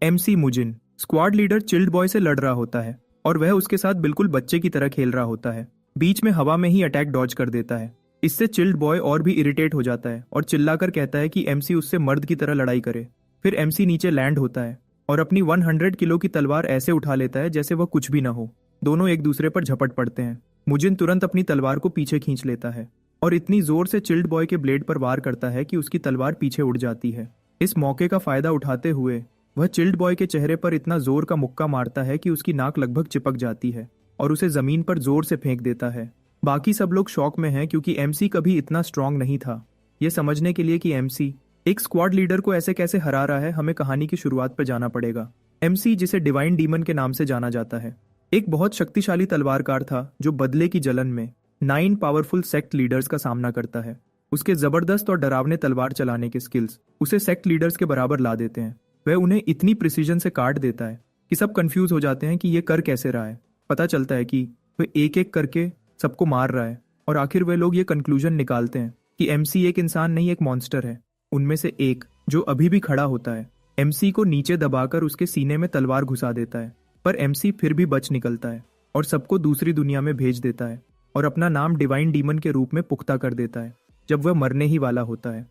MC मुजिन squad leader chilled boy से लड़ रहा होता है और वह उसके साथ बिल्कुल बच्चे की तरह खेल रहा होता है। बीच में हवा में ही अटैक डॉज कर देता है। इससे चिल्ड बॉय और भी इरिटेट हो जाता है और चिल्लाकर कहता है कि एमसी उससे मर्द की तरह लड़ाई करे। फिर एमसी नीचे लैंड होता है और अपनी 100 किलो की तलवार ऐसे उठा लेता है जैसे वह कुछ भी ना हो। दोनों एक दूसरे पर झपट पड़ते हैं। मुजिन तुरंत अपनी तलवार को पीछे खींच लेता है और इतनी जोर से चिल्ड बॉय के ब्लेड पर वार करता है कि उसकी तलवार पीछे उड़ जाती है। इस मौके का फायदा उठाते हुए वह चिल्ड बॉय के चेहरे पर इतना जोर का मुक्का मारता है कि उसकी नाक लगभग चिपक जाती है और उसे जमीन पर जोर से फेंक देता है। बाकी सब लोग शॉक में हैं क्योंकि एमसी कभी इतना स्ट्रांग नहीं था। यह समझने के लिए कि एमसी एक स्क्वाड लीडर को ऐसे कैसे हरा रहा है, हमें कहानी की शुरुआत पर जाना पड़ेगा। एमसी, जिसे डिवाइन डीमन के नाम से जाना जाता है, एक बहुत शक्तिशाली तलवारकार था जो बदले की जलन में 9 पावरफुल सेक्ट लीडर्स का सामना करता है। उसके जबरदस्त और डरावने तलवार चलाने के स्किल्स उसे सेक्ट लीडर्स के बराबर ला देते हैं। वह उन्हें इतनी प्रिसीजन से काट देता है कि सब कंफ्यूज हो जाते हैं कि ये कर कैसे रहा है। पता चलता है कि वह एक एक करके सबको मार रहा है और आखिर वे लोग ये कंक्लूजन निकालते हैं कि एमसी एक इंसान नहीं, एक मॉन्स्टर है। उनमें से एक, जो अभी भी खड़ा होता है, एमसी को नीचे दबाकर उसके सीने में तलवार घुसा देता है। पर एमसी फिर भी बच निकलता है और सबको दूसरी दुनिया में भेज देता है और अपना नाम डिवाइन डीमन के रूप में पुख्ता कर देता है जब वह मरने ही वाला होता है।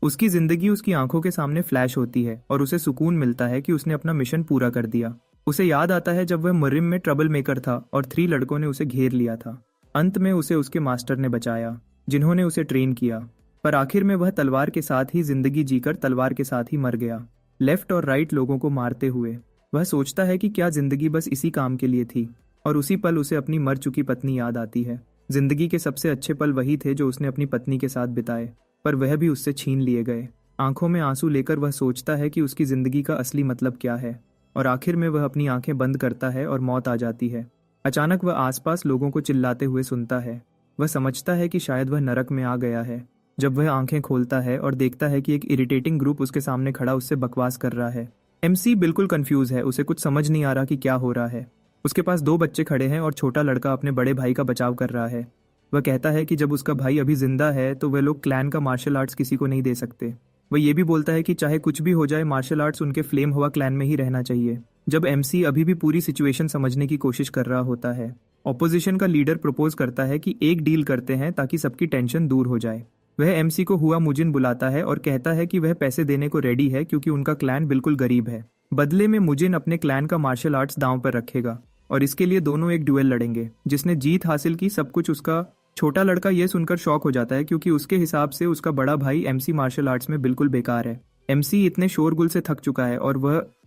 उसकी जिंदगी उसकी आंखों के सामने फ्लैश होती है और उसे सुकून मिलता है कि उसने अपना मिशन पूरा कर दिया। उसे याद आता है जब वह मरिम में ट्रबल मेकर था और 3 लड़कों ने उसे घेर लिया था। अंत में उसे उसके मास्टर ने बचाया, जिन्होंने उसे ट्रेन किया। पर आखिर में वह तलवार के साथ ही जिंदगी जीकर तलवार के साथ ही मर गया, लेफ्ट और राइट लोगों को मारते हुए। वह सोचता है कि क्या जिंदगी बस इसी काम के लिए थी, और उसी पल उसे अपनी मर चुकी पत्नी याद आती है। जिंदगी के सबसे अच्छे पल वही थे जो उसने अपनी पत्नी के साथ बिताए, पर वह भी उससे छीन लिए गए। आंखों में आंसू लेकर वह सोचता है कि उसकी जिंदगी का असली मतलब क्या है, और आखिर में वह अपनी आंखें बंद करता है और मौत आ जाती है। अचानक वह आसपास लोगों को चिल्लाते हुए सुनता है। वह समझता है कि शायद वह नरक में आ गया है। जब वह आंखें खोलता है और देखता है कि एक इरिटेटिंग ग्रुप उसके सामने खड़ा उससे बकवास कर रहा है। एमसी बिल्कुल कंफ्यूज है, उसे कुछ समझ नहीं आ रहा कि क्या हो रहा है। उसके पास 2 बच्चे खड़े हैं और छोटा लड़का अपने बड़े भाई का बचाव कर रहा है। वह कहता है कि जब उसका भाई अभी जिंदा है तो वे लोग क्लैन का मार्शल आर्ट्स किसी को नहीं दे सकते। वह ये भी बोलता है कि चाहे कुछ भी हो जाए, मार्शल आर्ट्स उनके फ्लेम हवा क्लैन में ही रहना चाहिए। जब एमसी अभी भी पूरी सिचुएशन समझने की कोशिश कर रहा होता है, ऑपोजिशन का लीडर प्रपोज करता है कि एक डील करते हैं ताकि सबकी टेंशन दूर हो जाए। वह एमसी को हुआ मुजिन बुलाता है और कहता है कि वह पैसे देने को रेडी है क्योंकि उनका क्लैन बिल्कुल गरीब है। बदले में मुजिन अपने क्लैन का मार्शल आर्ट्स दांव पर रखेगा और इसके लिए दोनों एक ड्यूएल लड़ेंगे। जिसने जीत हासिल की सब कुछ उसका। छोटा लड़का यह सुनकर शॉक हो जाता है क्योंकि उसके हिसाब से उसका बड़ा भाई एमसी मार्शल आर्ट्स में बिल्कुल बेकार है। एमसी इतने शोरगुल से थक चुका है और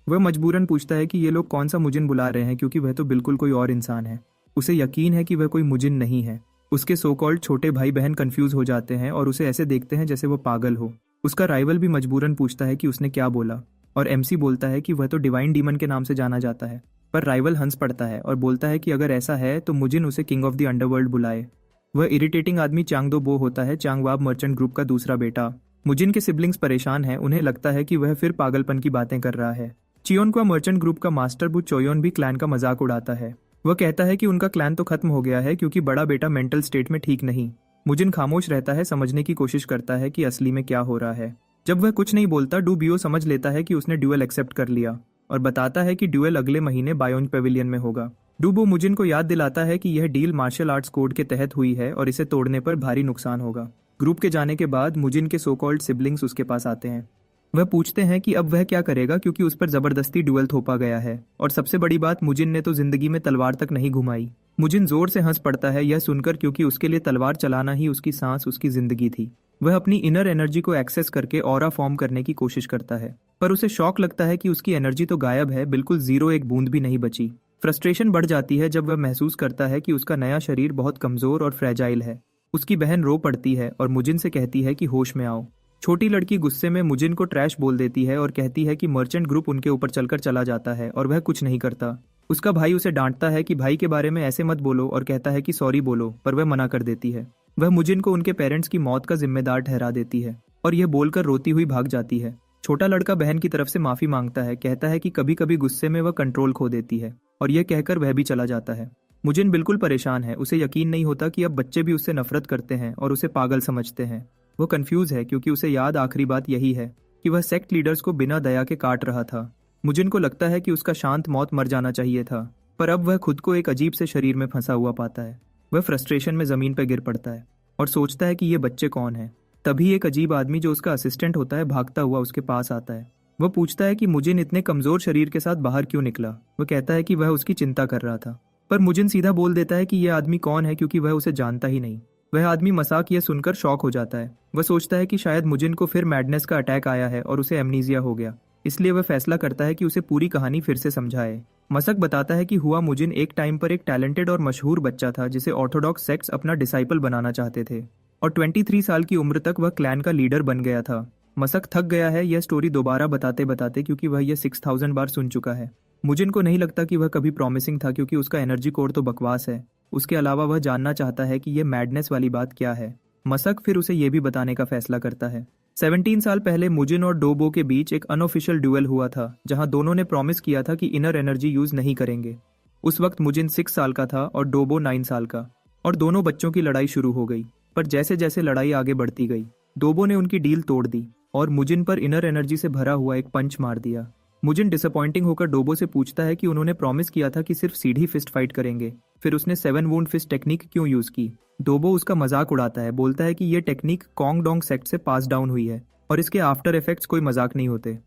वह मजबूरन पूछता है कि ये लोग कौन सा मुजिन बुला रहे हैं, क्योंकि वह तो बिल्कुल कोई और इंसान है। उसे यकीन है कि वह कोई मुजिन नहीं है। उसके सो कॉल्ड छोटे भाई बहन कंफ्यूज हो जाते हैं और उसे ऐसे देखते हैं जैसे वो पागल हो। उसका राइवल भी मजबूरन पूछता है कि उसने क्या बोला, और एमसी बोलता है कि वह तो डिवाइन डीमन के नाम से जाना जाता है। पर राइवल हंस पड़ता है और बोलता है कि अगर ऐसा है तो मुजिन उसे किंग ऑफ द अंडरवर्ल्ड बुलाए। वह इरिटेटिंग आदमी चांगदो बो होता है, चांगवाब मर्चेंट ग्रुप का दूसरा बेटा। मुजिन के सिबलिंग्स परेशान हैं, उन्हें लगता है कि वह फिर पागलपन की बातें कर रहा है। चियोनक्वा मर्चेंट ग्रुप का मास्टर बू चोयोन भी क्लैन का मजाक उड़ाता है। वह कहता है कि उनका क्लैन तो खत्म हो गया है क्योंकि बड़ा बेटा मेंटल स्टेट में ठीक नहीं। मुजिन खामोश रहता है, समझने की कोशिश करता है कि असली में क्या हो रहा है। जब वह कुछ नहीं बोलता, डू बियो समझ लेता है कि उसने ड्यूएल एक्सेप्ट कर लिया और बताता है कि ड्यूएल अगले महीने बायोंज पेविलियन में होगा। डूबो मुजिन को याद दिलाता है कि यह डील मार्शल आर्ट्स कोड के तहत हुई है और इसे तोड़ने पर भारी नुकसान होगा। ग्रुप के जाने के बाद मुजिन के सो कॉल्ड सिबलिंग्स उसके पास आते हैं। वह पूछते हैं कि अब वह क्या करेगा क्योंकि उस पर जबरदस्ती ड्यूएल थोपा गया है, और सबसे बड़ी बात, मुजिन ने तो जिंदगी में तलवार तक नहीं घुमाई। मुजिन जोर से हंस पड़ता है यह सुनकर, क्योंकि उसके लिए तलवार चलाना ही उसकी सांस, उसकी जिंदगी थी। वह अपनी इनर एनर्जी को एक्सेस करके ऑरा फॉर्म करने की कोशिश करता है, पर उसे शॉक लगता है कि उसकी एनर्जी तो गायब है, बिल्कुल जीरो, एक बूंद भी नहीं बची। फ्रस्ट्रेशन बढ़ जाती है जब वह महसूस करता है कि उसका नया शरीर बहुत कमजोर और फ्रेजाइल है। उसकी बहन रो पड़ती है और मुजिन से कहती है कि होश में आओ। छोटी लड़की गुस्से में मुजिन को ट्रैश बोल देती है और कहती है कि मर्चेंट ग्रुप उनके ऊपर चलकर चला जाता है और वह कुछ नहीं करता। उसका भाई उसे डांटता है कि भाई के बारे में ऐसे मत बोलो और कहता है कि सॉरी बोलो, पर वह मना कर देती है। वह मुजिन को उनके पेरेंट्स की मौत का जिम्मेदार ठहरा देती है और यह बोलकर रोती हुई भाग जाती है। छोटा लड़का बहन की तरफ से माफी मांगता है, कहता है कि कभी कभी गुस्से में वह कंट्रोल खो देती है, और यह कहकर वह भी चला जाता है। मुजिन बिल्कुल परेशान है, उसे यकीन नहीं होता कि अब बच्चे भी उससे नफरत करते हैं और उसे पागल समझते हैं। वो कंफ्यूज है क्योंकि उसे याद आखिरी बात यही है कि वह सेक्ट लीडर्स को बिना दया के काट रहा था। मुजिन को लगता है कि उसका शांत मौत मर जाना चाहिए था, पर अब वह खुद को एक अजीब से शरीर में फंसा हुआ पाता है। वह फ्रस्ट्रेशन में ज़मीन पर गिर पड़ता है और सोचता है कि ये बच्चे कौन हैं। तभी एक अजीब आदमी जो उसका असिस्टेंट होता है भागता हुआ उसके पास आता है। वह पूछता है कि मुजिन इतने कमज़ोर शरीर के साथ बाहर क्यों निकला। वह कहता है कि वह उसकी चिंता कर रहा था, पर मुजिन सीधा बोल देता है कि यह आदमी कौन है, क्योंकि वह उसे जानता ही नहीं। वह आदमी मजाक यह सुनकर शॉक हो जाता है। वह सोचता है कि शायद मुजिन को फिर मैडनेस का अटैक आया है और उसे एमनीजिया हो गया, इसलिए वह फैसला करता है कि उसे पूरी कहानी फिर से समझाए। मसक बताता है कि हुआ मुजिन एक टाइम पर एक टैलेंटेड और मशहूर बच्चा था जिसे ऑर्थोडॉक्स सेक्ट्स अपना डिसाइपल बनाना चाहते थे, और 23 साल की उम्र तक वह क्लैन का लीडर बन गया था। मसक थक गया है यह स्टोरी दोबारा बताते बताते, क्योंकि वह यह 6000 बार सुन चुका है। मुजिन को नहीं लगता कि वह कभी प्रॉमिसिंग था, क्योंकि उसका एनर्जी कोर तो बकवास है। उसके अलावा वह जानना चाहता है कि यह मैडनेस वाली बात क्या है। मसक फिर उसे यह भी बताने का फैसला करता है। 17 साल पहले मुजिन और डोबो के बीच एक अनऑफिशियल ड्यूएल हुआ था, जहां दोनों ने प्रॉमिस किया था कि इनर एनर्जी यूज नहीं करेंगे। उस वक्त मुजिन 6 साल का था और डोबो 9 साल का, और दोनों बच्चों की लड़ाई शुरू हो गई। पर जैसे जैसे लड़ाई आगे बढ़ती गई, डोबो ने उनकी डील तोड़ दी और मुजिन पर इनर एनर्जी से भरा हुआ एक पंच मार दिया। मुजिन डिसअपॉइंटिंग होकर डोबो से पूछता है कि उन्होंने प्रॉमिस किया था कि सिर्फ सीधी फिस्ट फाइट करेंगे, फिर उसने 7 वुंड फिस्ट टेक्निक क्यों यूज की। डोबो उसका मजाक उड़ाता है, बोलता है कि यह टेक्निक कॉन्ग डोंग सेक्ट से पास डाउन हुई है और इसके आफ्टर इफेक्ट्स कोई मजाक नहीं होते।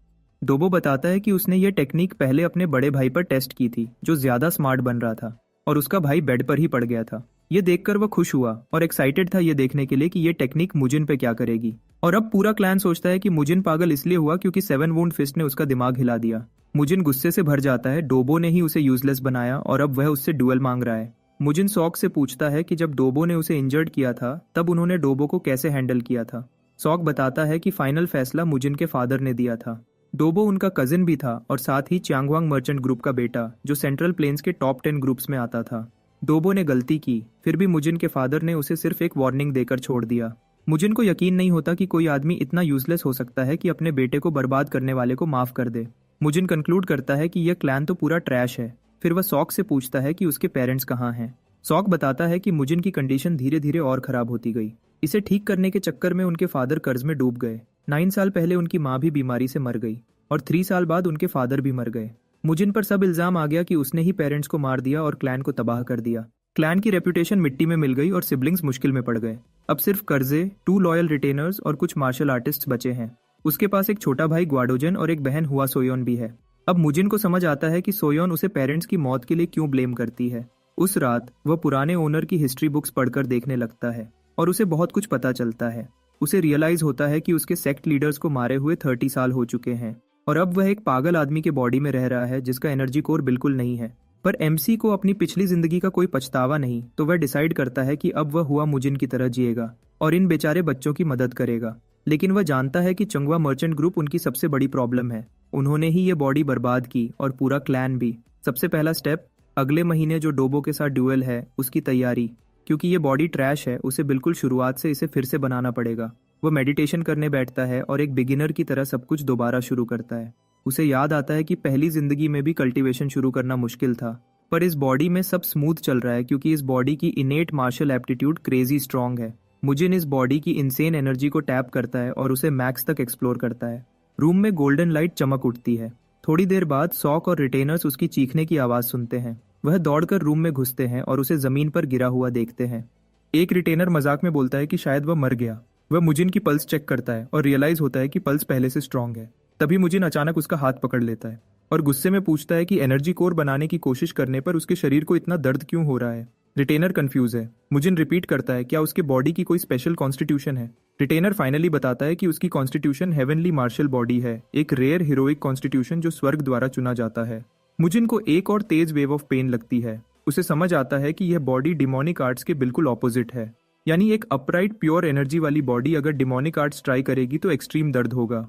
डोबो बताता है कि उसने ये टेक्निक पहले अपने बड़े भाई पर टेस्ट की थी, जो ज्यादा स्मार्ट बन रहा था, और उसका भाई बेड पर ही पड़ गया था। ये देखकर वह खुश हुआ और एक्साइटेड था ये देखने के लिए कि ये टेक्निक मुजिन पे क्या करेगी। और अब पूरा क्लैन सोचता है कि मुजिन पागल इसलिए हुआ क्योंकि 7 वुंड फिस्ट ने उसका दिमाग हिला दिया। मुजिन गुस्से से भर जाता है, डोबो ने ही उसे यूजलेस बनाया और अब वह उससे ड्यूअल मांग रहा है। मुजिन सॉक से पूछता है कि जब डोबो ने उसे इंजर्ड किया था तब उन्होंने डोबो को कैसे हैंडल किया था। सॉक बताता है कि फाइनल फैसला मुजिन के फादर ने दिया था। डोबो उनका कजिन भी था और साथ ही चांगवांग मर्चेंट ग्रुप का बेटा, जो सेंट्रल प्लेन्स के टॉप 10 ग्रुप्स में आता था। डोबो ने गलती की, फिर भी मुजिन के फादर ने उसे सिर्फ एक वार्निंग देकर छोड़ दिया। मुजिन को यकीन नहीं होता कि कोई आदमी इतना यूजलेस हो सकता है कि अपने बेटे को बर्बाद करने वाले को माफ कर दे। मुजिन कंक्लूड करता है कि यह क्लैन तो पूरा ट्रैश है। फिर वह सॉक से पूछता है कि उसके पेरेंट्स कहाँ हैं। सॉक बताता है कि मुजिन की कंडीशन धीरे धीरे और खराब होती गई। इसे ठीक करने के चक्कर में उनके फादर कर्ज में डूब गए। 9 साल पहले उनकी माँ भी बीमारी से मर गई और 3 साल बाद उनके फादर भी मर गए। मुजिन पर सब इल्जाम आ गया कि उसने ही पेरेंट्स को मार दिया और क्लैन को तबाह कर दिया। क्लैन की रेपुटेशन मिट्टी में मिल गई और सिबलिंग्स मुश्किल में पड़ गए। अब सिर्फ कर्जे, 2 लॉयल रिटेनर्स और कुछ मार्शल आर्टिस्ट्स बचे हैं। उसके पास एक छोटा भाई ग्वाडोजन और एक बहन हुआ सोयोन भी है। अब मुजिन को समझ आता है कि सोयोन उसे पेरेंट्स की मौत के लिए क्यों ब्लेम करती है। उस रात वह पुराने ओनर की हिस्ट्री बुक्स पढ़कर देखने लगता है और उसे बहुत कुछ पता चलता है। उसे रियलाइज होता है कि उसके सेक्ट लीडर्स को मारे हुए 30 साल हो चुके हैं और अब वह एक पागल आदमी के बॉडी में रह रहा है जिसका एनर्जी कोर बिल्कुल नहीं है। पर एमसी को अपनी पिछली जिंदगी का कोई पछतावा नहीं, तो वह डिसाइड करता है कि अब वह हुआ मुजिन की तरह जिएगा और इन बेचारे बच्चों की मदद करेगा। लेकिन वह जानता है कि चंगवा मर्चेंट ग्रुप उनकी सबसे बड़ी प्रॉब्लम है। उन्होंने ही ये बॉडी बर्बाद की और पूरा क्लैन भी। सबसे पहला स्टेप अगले महीने जो डोबो के साथ ड्यूएल है उसकी तैयारी, क्योंकि ये बॉडी ट्रैश है, उसे बिल्कुल शुरुआत से इसे फिर से बनाना पड़ेगा। वह मेडिटेशन करने बैठता है और एक बिगिनर की तरह सब कुछ दोबारा शुरू करता है। उसे याद आता है कि पहली जिंदगी में भी कल्टीवेशन शुरू करना मुश्किल था, पर इस बॉडी में सब स्मूथ चल रहा है क्योंकि इस बॉडी की innate martial aptitude crazy strong है। मुजिन इस बॉडी की इनसेन एनर्जी को टैप करता है और उसे मैक्स तक एक्सप्लोर करता है। रूम में गोल्डन लाइट चमक उठती है। थोड़ी देर बाद सॉक और रिटेनर्स उसकी चीखने की आवाज सुनते हैं। वह दौड़कर रूम में घुसते हैं और उसे जमीन पर गिरा हुआ देखते हैं। एक रिटेनर मजाक में बोलता है कि शायद वह मर गया। वह मुजिन की पल्स चेक करता है और रियलाइज होता है कि पल्स पहले से स्ट्रांग है। तभी मुजिन अचानक उसका हाथ पकड़ लेता है और गुस्से में पूछता है कि एनर्जी कोर बनाने की कोशिश करने पर उसके शरीर को इतना दर्द क्यों हो रहा है। रिटेनर कंफ्यूज है। मुजिन रिपीट करता है, क्या उसके बॉडी की कोई स्पेशल कॉन्स्टिट्यूशन है। रिटेनर फाइनली बताता है कि उसकी कॉन्स्टिट्यूशन हेवनली मार्शल बॉडी है, एक रेयर हीरोइक कॉन्स्टिट्यूशन जो स्वर्ग द्वारा चुना जाता है। मुजिन को एक और तेज वेव ऑफ पेन लगती है। उसे समझ आता है कि यह बॉडी डिमोनिक आर्ट्स के बिल्कुल ऑपोजिट है, यानी एक अपराइट प्योर एनर्जी वाली बॉडी अगर डिमोनिक आर्ट्स ट्राई करेगी तो एक्सट्रीम दर्द होगा।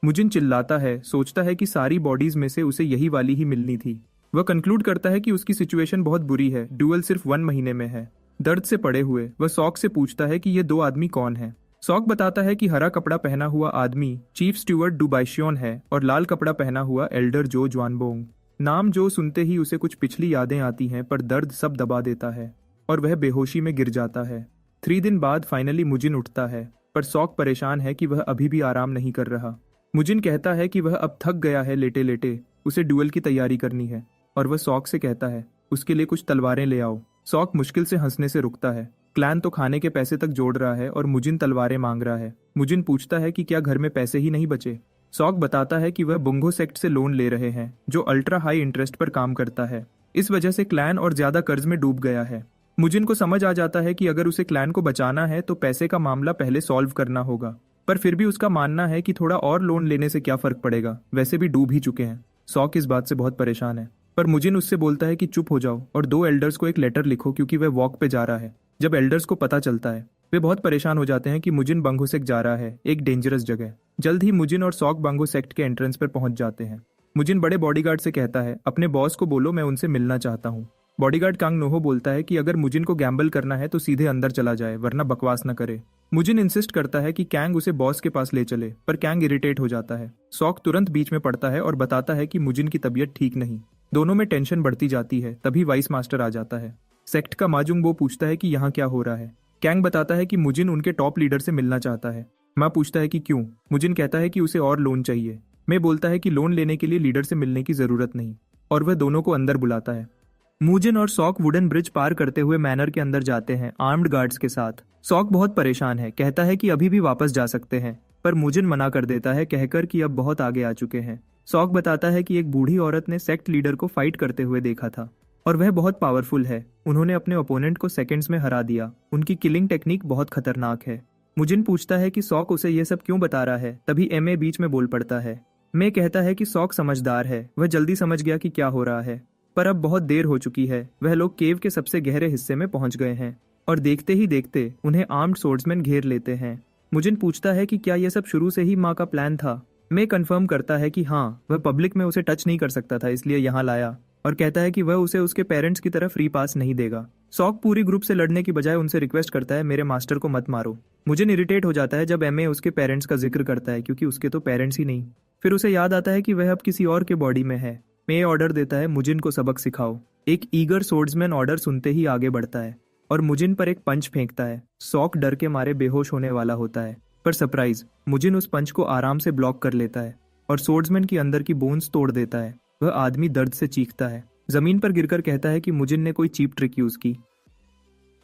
मुजिन चिल्लाता है, सोचता है कि सारी बॉडीज में से उसे यही वाली ही मिलनी थी। वह कंक्लूड करता है कि उसकी सिचुएशन बहुत बुरी है। ड्यूअल सिर्फ 1 महीने में है। दर्द से पड़े हुए वह सॉक से पूछता है कि ये 2 आदमी कौन है। सॉक बताता है कि हरा कपड़ा पहना हुआ आदमी चीफ स्टूअर्ड डुबाइशियोन है और लाल कपड़ा पहना हुआ एल्डर जो ज्वानबोंग। नाम जो सुनते ही उसे कुछ पिछली यादें आती हैं, पर दर्द सब दबा देता है और वह बेहोशी में गिर जाता है। 3 दिन बाद फाइनली मुजिन उठता है, पर सॉक परेशान है कि वह अभी भी आराम नहीं कर रहा। मुजिन कहता है कि वह अब थक गया है लेटे लेटे, उसे ड्यूअल की तैयारी करनी है और वह सॉक से कहता है उसके लिए कुछ तलवारें ले आओ। सॉक मुश्किल से हंसने से रुकता है। क्लैन तो खाने के पैसे तक जोड़ रहा है और मुजिन तलवारें मांग रहा है। मुजिन पूछता है कि क्या घर में पैसे ही नहीं बचे। सॉक बताता है कि वह बुंगो सेक्ट से लोन ले रहे हैं जो अल्ट्रा हाई इंटरेस्ट पर काम करता है। इस वजह से क्लैन और ज्यादा कर्ज में डूब गया है। मुजिन को समझ आ जाता है कि अगर उसे क्लैन को बचाना है तो पैसे का मामला पहले सॉल्व करना होगा, पर फिर भी उसका मानना है कि थोड़ा और लोन लेने से क्या फर्क पड़ेगा, वैसे भी डूब ही चुके हैं। सॉक इस बात से बहुत परेशान है, पर मुजिन उससे बोलता है कि चुप हो जाओ और 2 एल्डर्स को एक लेटर लिखो क्योंकि वह वॉक पे जा रहा है। जब एल्डर्स को पता चलता है वे बहुत परेशान हो जाते हैं कि मुजिन बंगो सेक्ट जा रहा है, एक डेंजरस जगह। जल्द ही मुजिन और सॉक बंगो सेक्ट के एंट्रेंस पर पहुंच जाते हैं। मुजिन बड़े बॉडीगार्ड से कहता है अपने बॉस को बोलो मैं उनसे मिलना चाहता हूँ। बॉडीगार्ड कांग नोहो बोलता है कि अगर मुजिन को गैम्बल करना है तो सीधे अंदर चला जाए वरना बकवास न करे। मुजिन इंसिस्ट करता है कि कैंग उसे बॉस के पास ले चले, पर कैंग इरिटेट हो जाता है। सॉक तुरंत बीच में पड़ता है और बताता है कि मुजिन की तबीयत ठीक नहीं। दोनों में टेंशन बढ़ती जाती है। तभी वाइस मास्टर आ जाता है। सेक्ट का माजुंग वो पूछता है कि यहाँ क्या हो रहा है। कैंग बताता है कि मुजिन उनके टॉप लीडर से मिलना चाहता है। माँ पूछता है कि क्यों। मुजिन कहता है कि उसे और लोन चाहिए। मैं बोलता है कि लोन लेने के लिए लीडर से मिलने की जरूरत नहीं, और वह दोनों को अंदर बुलाता है। मुजिन और सॉक वुडन ब्रिज पार करते हुए मैनर के अंदर जाते हैं आर्म्ड गार्ड्स के साथ। सॉक बहुत परेशान है, कहता है कि अभी भी वापस जा सकते हैं, पर मुजिन मना कर देता है कहकर कि अब बहुत आगे आ चुके हैं। सॉक बताता है कि एक बूढ़ी औरत ने सेक्ट लीडर को फाइट करते हुए देखा था और वह बहुत पावरफुल है। उन्होंने अपने ओपोनेंट को सेकंड्स में हरा दिया। उनकी किलिंग टेक्निक बहुत खतरनाक है। मुजिन पूछता है कि सॉक उसे यह सब क्यों बता रहा है। तभी एमए बीच में बोल पड़ता है। मैं कहता है कि सॉक समझदार है, वह जल्दी समझ गया कि क्या हो रहा है, पर अब बहुत देर हो चुकी है। वह लोग केव के सबसे गहरे हिस्से में पहुंच गए हैं और देखते ही देखते उन्हें आर्म्ड सोर्ड्समैन घेर लेते हैं। मुजिन पूछता है कि क्या यह सब शुरू से ही माँ का प्लान था। मैं कंफर्म करता है कि हाँ, वह पब्लिक में उसे टच नहीं कर सकता था इसलिए यहाँ लाया, और कहता है कि वह उसे उसके पेरेंट्स की तरफ फ्री पास नहीं देगा। सॉक पूरी ग्रुप से लड़ने की बजाय उनसे रिक्वेस्ट करता है मेरे मास्टर को मत मारो। मुजिन इरिटेट हो जाता है जब एमए उसके पेरेंट्स का जिक्र करता है क्योंकि उसके तो पेरेंट्स ही नहीं। फिर उसे याद आता है कि वह अब किसी और के बॉडी में है। मे ऑर्डर देता है मुजिन को सबक सिखाओ। एक ईगर सोर्ड्समैन ऑर्डर सुनते ही आगे बढ़ता है और मुजिन पर एक पंच फेंकता है। सॉक डर के मारे बेहोश होने वाला होता है, पर सरप्राइज, मुजिन उस पंच को आराम से ब्लॉक कर लेता है और सोर्ड्समैन की अंदर की बोन्स तोड़ देता है। वह आदमी दर्द से चीखता है, जमीन पर गिरकर कहता है कि मुजिन ने कोई चीप ट्रिक यूज की।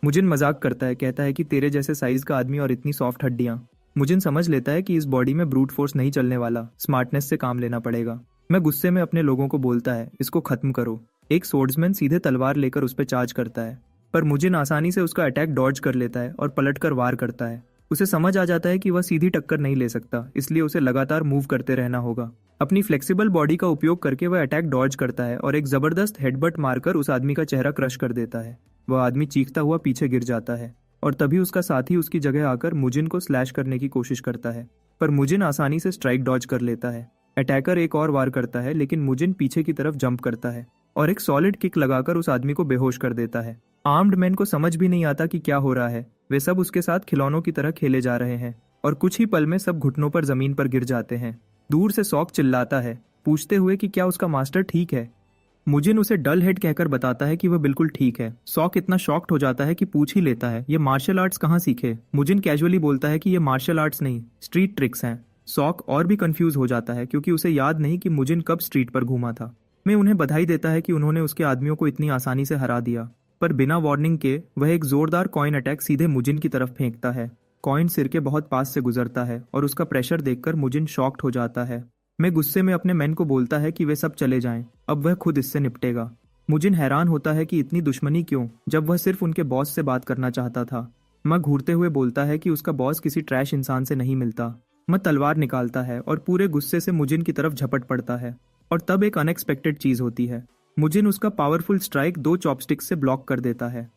मुजिन मजाक करता है, कहता है कि तेरे जैसे साइज का आदमी और इतनी सॉफ्ट हड्डियां। मुजिन समझ लेता है कि इस बॉडी में ब्रूट फोर्स नहीं चलने वाला, स्मार्टनेस से काम लेना पड़ेगा। मैं गुस्से में अपने लोगों को बोलता है इसको खत्म करो। एक सोर्ड्समैन सीधे तलवार लेकर उस पर चार्ज करता है, पर मुजिन आसानी से उसका अटैक डॉज कर लेता है और पलटकर वार करता है। उसे समझ आ जाता है कि वह सीधी टक्कर नहीं ले सकता, इसलिए उसे लगातार मूव करते रहना होगा। अपनी फ्लेक्सिबल बॉडी का उपयोग करके वह अटैक डॉज करता है और एक जबरदस्त हेडबट मारकर उस आदमी का चेहरा क्रश कर देता है। वह आदमी चीखता हुआ पीछे गिर जाता है और तभी उसका साथी उसकी जगह आकर मुजिन को स्लैश करने की कोशिश करता है, पर मुजिन आसानी से स्ट्राइक डॉज कर लेता है। अटैकर एक और वार करता है, लेकिन मुजिन पीछे की तरफ जंप करता है और एक सॉलिड किक लगाकर उस आदमी को बेहोश कर देता है। आर्म्ड मैन को समझ भी नहीं आता कि क्या हो रहा है। वे सब उसके साथ खिलौनों की तरह खेले जा रहे हैं और कुछ ही पल में सब घुटनों पर जमीन पर गिर जाते हैं। दूर से सॉक चिल्लाता है, पूछते हुए कि क्या उसका मास्टर ठीक है। मुजिन उसे डल हेड कहकर बताता है कि वह बिल्कुल ठीक है। सॉक इतना शॉक्ड हो जाता है कि पूछ ही लेता है ये मार्शल आर्ट्स कहाँ सीखे। मुजिन कैजुअली बोलता है कि ये मार्शल आर्ट्स नहीं, स्ट्रीट ट्रिक्स हैं। सॉक और भी कंफ्यूज हो जाता है क्योंकि उसे याद नहीं कि मुजिन कब स्ट्रीट पर घूमा था। मैं उन्हें बधाई देता है कि उन्होंने उसके आदमियों को इतनी आसानी से हरा दिया, पर बिना वार्निंग के वह एक जोरदार कॉइन अटैक सीधे मुजिन की तरफ फेंकता है। कॉइन सिर के बहुत पास से गुजरता है और उसका प्रेशर देखकर मुजिन शॉक्ड हो जाता है। मैं गुस्से में अपने मैन को बोलता है कि वे सब चले जाएं, अब वह खुद इससे निपटेगा। मुजिन हैरान होता है कि इतनी दुश्मनी क्यों, जब वह सिर्फ उनके बॉस से बात करना चाहता था। मैं घूरते हुए बोलता है कि उसका बॉस किसी ट्रैश इंसान से नहीं मिलता। मैं तलवार निकालता है और पूरे गुस्से से मुजिन की तरफ झपट पड़ता है, और तब एक अनएक्सपेक्टेड चीज होती है। मुजिन उसका पावरफुल स्ट्राइक 2 चॉपस्टिक्स से ब्लॉक कर देता है।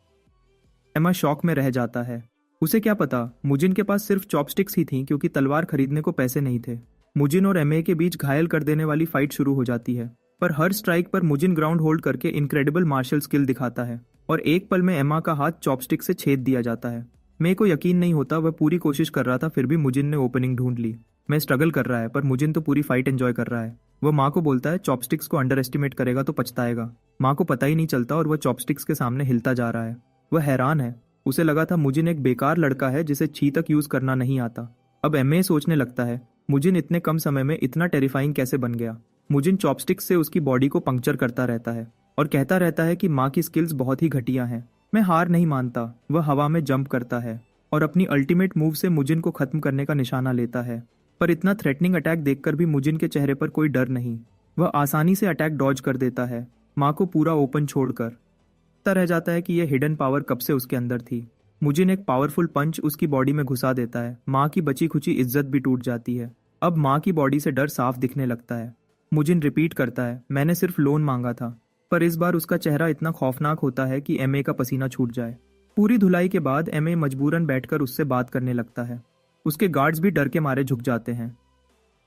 एमा शॉक में रह जाता है। उसे क्या पता मुजिन के पास सिर्फ चॉपस्टिक्स ही थीं क्योंकि तलवार खरीदने को पैसे नहीं थे। मुजिन और एमए के बीच घायल कर देने वाली फाइट शुरू हो जाती है, पर हर स्ट्राइक पर मुजिन ग्राउंड होल्ड करके इनक्रेडिबल मार्शल स्किल दिखाता है और एक पल में एमा का हाथ चॉपस्टिक से छेद दिया जाता है। मेरे को यकीन नहीं होता, वह पूरी कोशिश कर रहा था फिर भी मुजिन ने ओपनिंग ढूंढ ली। मैं स्ट्रगल कर रहा है पर मुजिन तो पूरी फाइट एंजॉय कर रहा है। वह माँ को बोलता है चॉपस्टिक्स को अंडर एस्टिमेट करेगा तो पछताएगा। माँ को पता ही नहीं चलता और वह चॉपस्टिक्स के सामने हिलता जा रहा है। वह हैरान है, उसे लगा था मुजिन एक बेकार लड़का है जिसे छी तक यूज करना नहीं आता। अब एमए सोचने लगता है मुजिन इतने कम समय में इतना टेरिफाइंग कैसे बन गया। मुजिन चॉपस्टिक से उसकी बॉडी को पंक्चर करता रहता है और कहता रहता है कि माँ की स्किल्स बहुत ही घटिया हैं। मैं हार नहीं मानता। वह हवा में जंप करता है और अपनी अल्टीमेट मूव से मुजिन को खत्म करने का निशाना लेता है। पर इतना थ्रेटनिंग अटैक देखकर भी मुजिन के चेहरे पर कोई डर नहीं। वह आसानी से अटैक डॉज कर देता है, माँ को पूरा ओपन छोड़कर। पता रह जाता है कि यह हिडन पावर कब से उसके अंदर थी। मुजिन एक पावरफुल पंच उसकी बॉडी में घुसा देता है। माँ की बची खुची इज्जत भी टूट जाती है। अब माँ की बॉडी से डर साफ दिखने लगता है। मुजिन रिपीट करता है, मैंने सिर्फ लोन मांगा था। पर इस बार उसका चेहरा इतना खौफनाक होता है कि एमए का पसीना छूट जाए। पूरी धुलाई के बाद एमए मजबूरन बैठकर उससे बात करने लगता है। उसके गार्ड्स भी डर के मारे झुक जाते हैं।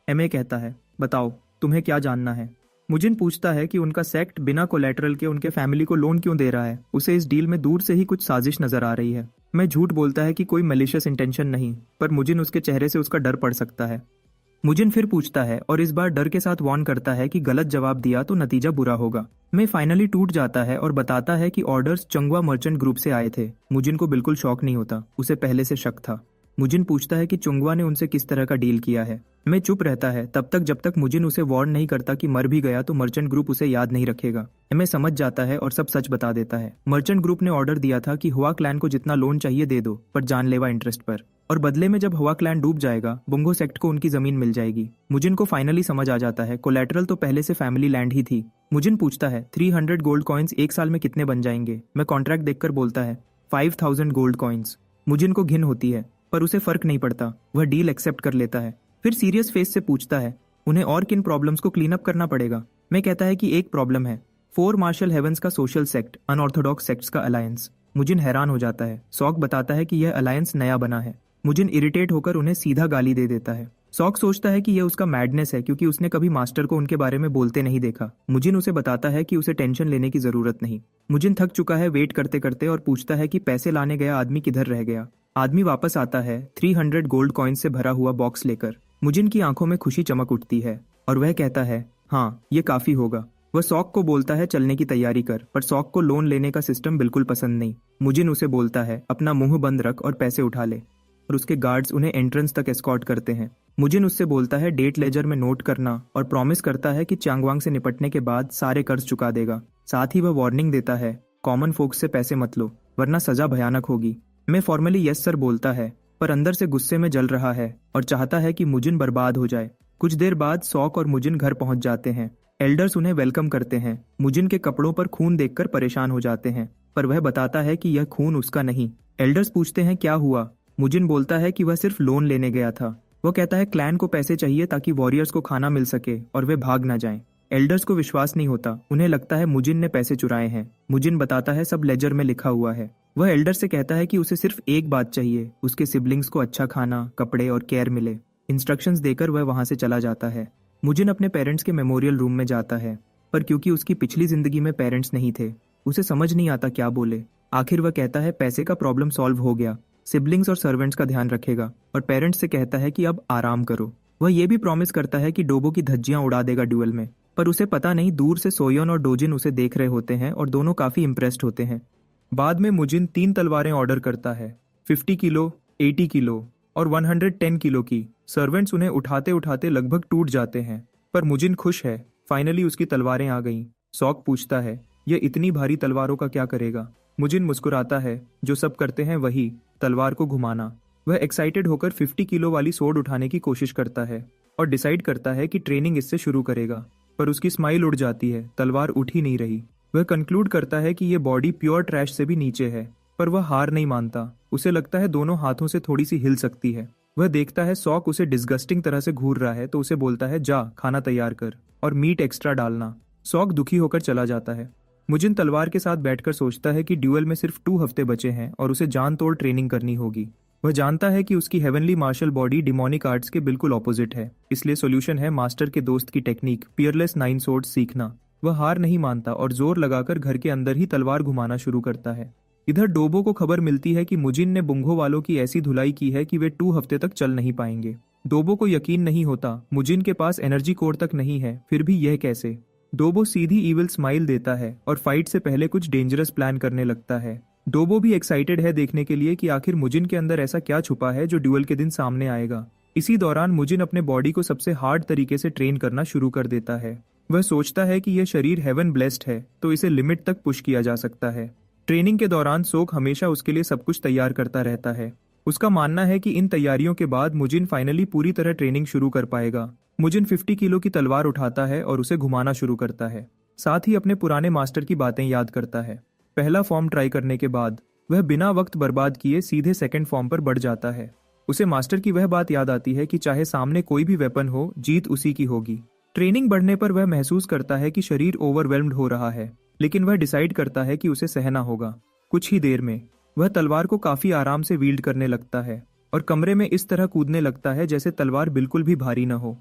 एमए कहता है, बताओ तुम्हें क्या जानना है। मुजिन पूछता है कि उनका सेक्ट बिना कोलैटरल के उनके फैमिली को लोन क्यों दे रहा है। उसे इस डील में दूर से ही कुछ साजिश नजर आ रही है। मैं झूठ बोलता है कि कोई मैलिशियस इंटेंशन नहीं, पर मुजिन उसके चेहरे से उसका डर पड़ सकता है। मुजिन फिर पूछता है और इस बार डर के साथ वार्न करता है कि गलत जवाब दिया तो नतीजा बुरा होगा। मैं फाइनली टूट जाता है और बताता है कि ऑर्डर्स चंगवा मर्चेंट ग्रुप से आए थे। मुजिन को बिल्कुल शौक नहीं होता, उसे पहले से शक था। मुजिन पूछता है कि चुंगवा ने उनसे किस तरह का डील किया है। मैं चुप रहता है तब तक जब तक मुजिन उसे वार्न नहीं करता कि मर भी गया तो मर्चेंट ग्रुप उसे याद नहीं रखेगा। मैं समझ जाता है और सब सच बता देता है। मर्चेंट ग्रुप ने ऑर्डर दिया था कि हुआ क्लैन को जितना लोन चाहिए दे दो, पर जानलेवा इंटरेस्ट पर। और बदले में जब हुआ क्लैन डूब जाएगा, बुंगो सेक्ट को उनकी जमीन मिल जाएगी। मुजिन को फाइनली समझ आ जाता है कोलैटरल तो पहले से फैमिली लैंड ही थी। मुजिन पूछता है 300 गोल्ड कॉइन्स एक साल में कितने बन जाएंगे। मैं कॉन्ट्रैक्ट देखकर बोलता है 5000 गोल्ड कॉइन्स। मुजिन को घिन होती है पर उसे फर्क नहीं पड़ता। वह डील एक्सेप्ट कर लेता है। फिर सीरियस फेस से पूछता है उन्हें और किन प्रॉब्लम्स को क्लीन अप करना पड़ेगा। मैं कहता है कि एक प्रॉब्लम है, 4 मार्शल हेवंस का सोशल सेक्ट अनऑर्थोडॉक्स सेक्ट्स का अलायंस। मुजिन हैरान हो जाता है। सॉक बताता है कि यह अलायंस नया बना है। मुजिन इरिटेट होकर उन्हें सीधा गाली दे देता है। सॉक सोचता है कि यह उसका मैडनेस है क्योंकि उसने कभी मास्टर को उनके बारे में बोलते नहीं देखा। मुजिन उसे बताता है कि उसे टेंशन लेने की जरूरत नहीं। मुजिन थक चुका है वेट करते करते और पूछता है कि पैसे लाने गया आदमी किधर रह गया। आदमी वापस आता है 300 गोल्ड कॉइन से भरा हुआ बॉक्स लेकर। मुजिन की आंखों में खुशी चमक उठती है और वह कहता है, हाँ ये काफी होगा। वह सॉक को बोलता है चलने की तैयारी कर, पर सॉक को लोन लेने का सिस्टम बिल्कुल पसंद नहीं। मुजिन उसे बोलता है अपना मुंह बंद रख और पैसे उठा ले, और उसके गार्ड्स उन्हें एंट्रेंस तक एस्कॉर्ट करते हैं। मुजिन उससे बोलता है डेट लेजर में नोट करना और प्रॉमिस करता है कि चांगवांग से निपटने के बाद सारे कर्ज चुका देगा। साथ ही वह वार्निंग देता है कॉमन फोक्स से पैसे मत लो वरना सजा भयानक होगी। मैं फॉर्मली यस सर बोलता है, पर अंदर से गुस्से में जल रहा है और चाहता है कि मुजिन बर्बाद हो जाए। कुछ देर बाद सॉक और मुजिन घर पहुंच जाते हैं। एल्डर्स उन्हें वेलकम करते हैं। मुजिन के कपड़ों पर खून देखकर परेशान हो जाते हैं, पर वह बताता है कि यह खून उसका नहीं। एल्डर्स पूछते हैं क्या हुआ। मुजिन बोलता है कि वह सिर्फ लोन लेने गया था। वो कहता है क्लैन को पैसे चाहिए ताकि वॉरियर्स को खाना मिल सके और वे भाग ना जाएं। एल्डर्स को विश्वास नहीं होता, उन्हें लगता है मुजिन ने पैसे चुराए हैं। मुजिन बताता है सब लेजर में लिखा हुआ है। वह एल्डर से कहता है कि उसे सिर्फ एक बात चाहिए, उसके सिबलिंग्स को अच्छा खाना, कपड़े और केयर मिले। इंस्ट्रक्शंस देकर वह वहां से चला जाता है। मुजिन अपने पेरेंट्स के मेमोरियल रूम में जाता है, पर क्योंकि उसकी पिछली जिंदगी में पेरेंट्स नहीं थे, उसे समझ नहीं आता क्या बोले। आखिर वह कहता है पैसे का प्रॉब्लम सॉल्व हो गया, सिबलिंग्स और सर्वेंट्स का ध्यान रखेगा, और पेरेंट्स से कहता है कि अब आराम करो। वह ये भी प्रॉमिस करता है कि डोबो की धज्जियां उड़ा देगा ड्यूअल में, पर उसे पता नहीं दूर से सोयोन और डोजिन उसे देख रहे होते हैं और दोनों काफी इम्प्रेस्ड होते हैं। बाद में मुजिन 3 तलवारें ऑर्डर करता है, 50 किलो, 80 किलो और 110 किलो की। सर्वेंट्स उन्हें उठाते उठाते लगभग टूट जाते हैं, पर मुजिन खुश है, फाइनली उसकी तलवारें आ गईं। सॉक पूछता है यह इतनी भारी तलवारों का क्या करेगा। मुजिन मुस्कुराता है, जो सब करते हैं वही, तलवार को घुमाना। वह एक्साइटेड होकर 50 किलो वाली सोर्ड उठाने की कोशिश करता है और डिसाइड करता है कि ट्रेनिंग इससे शुरू करेगा, पर उसकी स्माइल उड़ जाती है, तलवार उठ ही नहीं रही। वह कंक्लूड करता है कि यह बॉडी प्योर ट्रैश से भी नीचे है, पर वह हार नहीं मानता। उसे लगता है दोनों हाथों से थोड़ी सी हिल सकती है। वह देखता है सॉक उसे डिस्गस्टिंग तरह से घूर रहा है, तो उसे बोलता है जा खाना तैयार कर और मीट एक्स्ट्रा डालना। सॉक दुखी होकर चला जाता है। मुजिन तलवार के साथ बैठकर सोचता है कि ड्यूअल में सिर्फ 2 हफ्ते बचे हैं और उसे जान तोड़ ट्रेनिंग करनी होगी। वह जानता है कि उसकी heavenly martial body demonic arts के बिल्कुल ऑपोजिट है, इसलिए सोल्यूशन है मास्टर के दोस्त की टेक्निक पियरलेस 9 सोर्ड्स सीखना। वह हार नहीं मानता और जोर लगाकर घर के अंदर ही तलवार घुमाना शुरू करता है। इधर डोबो को खबर मिलती है कि मुजिन ने बुंगो वालों की ऐसी धुलाई की है कि वे 2 हफ्ते तक चल नहीं पाएंगे। डोबो को यकीन नहीं होता, मुजिन के पास एनर्जी कोर तक नहीं है, फिर भी यह कैसे। डोबो सीधी ईविल स्माइल देता है और फाइट से पहले कुछ डेंजरस प्लान करने लगता है। डोबो भी एक्साइटेड है देखने के लिए कि आखिर मुजिन के अंदर ऐसा क्या छुपा है जो ड्यूअल के दिन सामने आएगा। इसी दौरान मुजिन अपने बॉडी को सबसे हार्ड तरीके से ट्रेन करना शुरू कर देता है। वह सोचता है कि यह शरीर हेवन ब्लेस्ड है तो इसे लिमिट तक पुश किया जा सकता है। ट्रेनिंग के दौरान सोक हमेशा उसके लिए सब कुछ तैयार करता रहता है। उसका मानना है कि इन तैयारियों के बाद मुजिन फाइनली पूरी तरह ट्रेनिंग शुरू कर पाएगा। मुजिन 50 किलो की तलवार उठाता है और उसे घुमाना शुरू करता है। साथ ही अपने पुराने मास्टर की बातें याद करता है। पहला फॉर्म ट्राई करने के बाद वह बिना वक्त बर्बाद किए सीधे सेकंड फॉर्म पर बढ़ जाता है। उसे मास्टर की वह बात याद आती है कि चाहे सामने कोई भी वेपन हो, जीत उसी की होगी। ट्रेनिंग बढ़ने पर वह महसूस करता है कि शरीर ओवरवेल्म्ड हो रहा है, लेकिन वह डिसाइड करता है कि उसे सहना होगा। कुछ ही देर में वह तलवार को काफी आराम से वील्ड करने लगता है और कमरे में इस तरह कूदने लगता है जैसे तलवार बिल्कुल भी भारी न हो।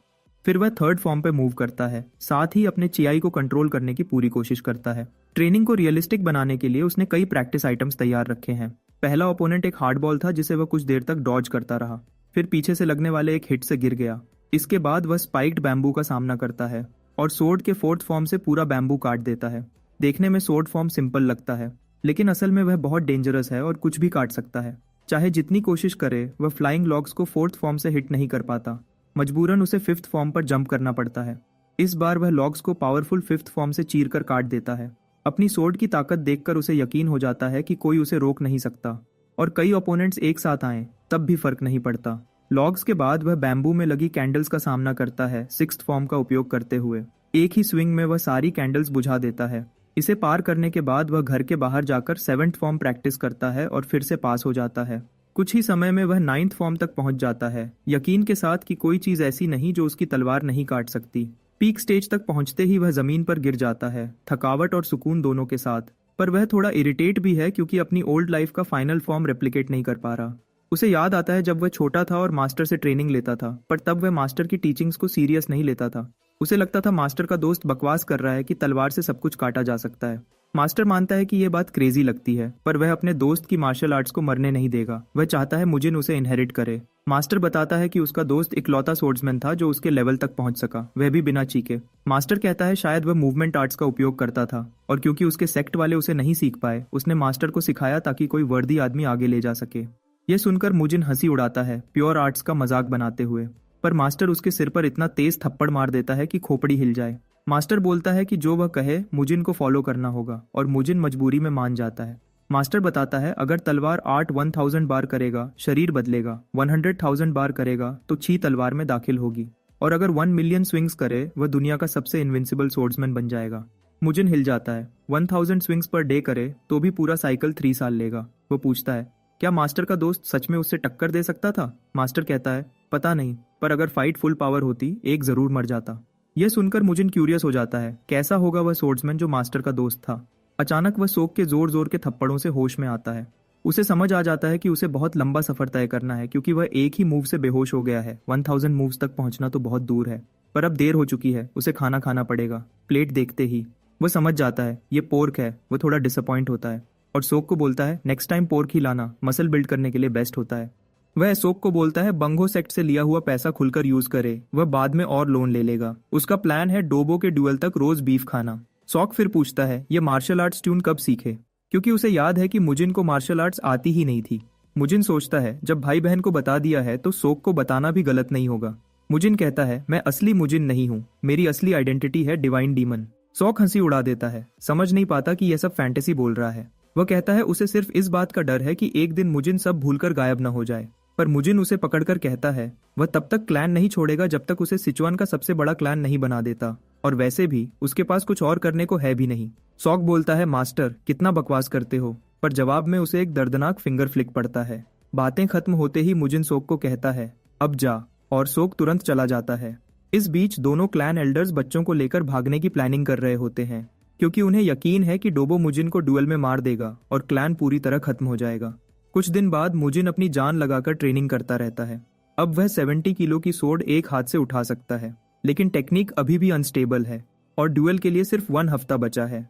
फिर वह थर्ड फॉर्म पे मूव करता है, साथ ही अपने चियाई को कंट्रोल करने की पूरी कोशिश करता है। ट्रेनिंग को रियलिस्टिक बनाने के लिए उसने कई प्रैक्टिस आइटम्स तैयार रखे हैं। पहला ओपोनेंट एक हार्ड बॉल था जिसे वह कुछ देर तक डॉज करता रहा, फिर पीछे से लगने वाले एक हिट से गिर गया। इसके बाद वह स्पाइक्ड बैम्बू का सामना करता है और सोर्ड के फोर्थ फॉर्म से पूरा बैम्बू काट देता है। देखने में सोर्ड फॉर्म सिंपल लगता है, लेकिन असल में वह बहुत डेंजरस है और कुछ भी काट सकता है। चाहे जितनी कोशिश करे वह फ्लाइंग लॉग्स को फोर्थ फॉर्म से हिट नहीं कर पाता। मजबूरन उसे फिफ्थ फॉर्म पर जंप करना पड़ता है। इस बार वह लॉग्स को पावरफुल फिफ्थ फॉर्म से चीर कर काट देता है। अपनी सोर्ड की ताकत देखकर उसे यकीन हो जाता है कि कोई उसे रोक नहीं सकता, और कई ओपोनेंट्स एक साथ आए तब भी फर्क नहीं पड़ता। लॉग्स के बाद वह बैम्बू में लगी कैंडल्स का सामना करता है, सिक्स्थ फॉर्म का उपयोग करते हुए। एक ही स्विंग में वह सारी कैंडल्स बुझा देता है। इसे पार करने के बाद वह घर के बाहर जाकर सेवेंथ फॉर्म प्रैक्टिस करता है और फिर से पास हो जाता है। कुछ ही समय में वह नाइन्थ फॉर्म तक पहुंच जाता है, यकीन के साथ कि कोई चीज ऐसी नहीं जो उसकी तलवार नहीं काट सकती। पीक स्टेज तक पहुंचते ही वह जमीन पर गिर जाता है, थकावट और सुकून दोनों के साथ। पर वह थोड़ा इरिटेट भी है क्योंकि अपनी ओल्ड लाइफ का फाइनल फॉर्म रेप्लिकेट नहीं कर पा रहा। उसे याद आता है जब वह छोटा था और मास्टर से ट्रेनिंग लेता था, पर तब वह मास्टर की टीचिंग्स को सीरियस नहीं लेता था। उसे लगता था मास्टर का दोस्त बकवास कर रहा है कि तलवार से सब कुछ काटा जा सकता है। मास्टर मानता है कि यह बात क्रेजी लगती है, पर वह अपने दोस्त की मार्शल आर्ट्स को मरने नहीं देगा। वह चाहता है मुजिन उसे इनहेरिट करे। मास्टर बताता है कि उसका दोस्त इकलौता सोर्ड्समैन था जो उसके लेवल तक पहुंच सका, वह भी बिना चीखे। मास्टर कहता है शायद वह मूवमेंट आर्ट्स का उपयोग करता था, और क्योंकि उसके सेक्ट वाले उसे नहीं सीख पाए, उसने मास्टर को सिखाया ताकि कोई वर्दी आदमी आगे ले जा सके। यह सुनकर मुजिन हंसी उड़ाता है, प्योर आर्ट्स का मजाक बनाते हुए। पर मास्टर उसके सिर पर इतना तेज थप्पड़ मार देता है कि खोपड़ी हिल जाए। मास्टर बोलता है कि जो वह कहे मुजिन को फॉलो करना होगा, और मुजिन मजबूरी में मान जाता है। मास्टर बताता है अगर तलवार आर्ट 1000 बार करेगा शरीर बदलेगा, 100,000 बार करेगा तो छी तलवार में दाखिल होगी, और अगर 1 मिलियन स्विंग्स करे वह दुनिया का सबसे इनविंसिबल सोर्ड्समैन बन जाएगा। मुजिन हिल जाता है। 1000 स्विंग्स पर डे करे तो भी पूरा साइकिल 3 साल लेगा। वो पूछता है क्या मास्टर का दोस्त सच में उससे टक्कर दे सकता था? मास्टर कहता है पता नहीं, पर अगर फाइट फुल पावर होती एक जरूर मर जाता। यह सुनकर मुजिन क्यूरियस हो जाता है, कैसा होगा वह सोर्ड्समैन जो मास्टर का दोस्त था। अचानक वह सोक के जोर जोर के थप्पड़ों से होश में आता है। उसे समझ आ जाता है कि उसे बहुत लंबा सफर तय करना है, क्योंकि वह एक ही मूव से बेहोश हो गया है। 1000 मूव्स तक पहुंचना तो बहुत दूर है, पर अब देर हो चुकी है। उसे खाना खाना पड़ेगा। प्लेट देखते ही वह समझ जाता है ये पोर्क है। वह थोड़ा डिसअपॉइंट होता है और सोक को बोलता है नेक्स्ट टाइम पोर्क ही लाना, मसल बिल्ड करने के लिए बेस्ट होता है। वह सोक को बोलता है बंगो सेक्ट से लिया हुआ पैसा खुलकर यूज करे, वह बाद में और लोन ले लेगा। उसका प्लान है डोबो के ड्यूअल तक रोज बीफ खाना। सोक फिर पूछता है ये मार्शल आर्ट्स ट्यून कब सीखे, क्योंकि उसे याद है कि मुजिन को मार्शल आर्ट्स आती ही नहीं थी। मुजिन सोचता है जब भाई बहन को बता दिया है तो सोक को बताना भी गलत नहीं होगा। मुजिन कहता है मैं असली मुजिन नहीं हूँ, मेरी असली आइडेंटिटी है डिवाइन डीमन। सोक हंसी उड़ा देता है, समझ नहीं पाता कि यह सब फैंटेसी बोल रहा है। वह कहता है उसे सिर्फ इस बात का डर है कि एक दिन मुजिन सब भूलकर गायब न हो जाए। पर मुजिन उसे पकड़कर कहता है वह तब तक क्लैन नहीं छोड़ेगा जब तक उसे सिचुआन का सबसे बड़ा क्लैन नहीं बना देता, और वैसे भी उसके पास कुछ और करने को है भी नहीं। सोक बोलता है मास्टर कितना बकवास करते हो, पर जवाब में उसे एक दर्दनाक फिंगर फ्लिक पड़ता है। बातें खत्म होते ही मुजिन सोक को कहता है अब जा, और सोक तुरंत चला जाता है। इस बीच दोनों क्लैन एल्डर्स बच्चों को लेकर भागने की प्लानिंग कर रहे होते हैं, क्योंकि उन्हें यकीन है कि डोबो मुजिन को डुअल में मार देगा और क्लैन पूरी तरह खत्म हो जाएगा। कुछ दिन बाद मुजिन अपनी जान लगाकर ट्रेनिंग करता रहता है। अब वह 70 किलो की सोर्ड एक हाथ से उठा सकता है, लेकिन टेक्निक अभी भी अनस्टेबल है और ड्यूअल के लिए सिर्फ 1 हफ्ता बचा है।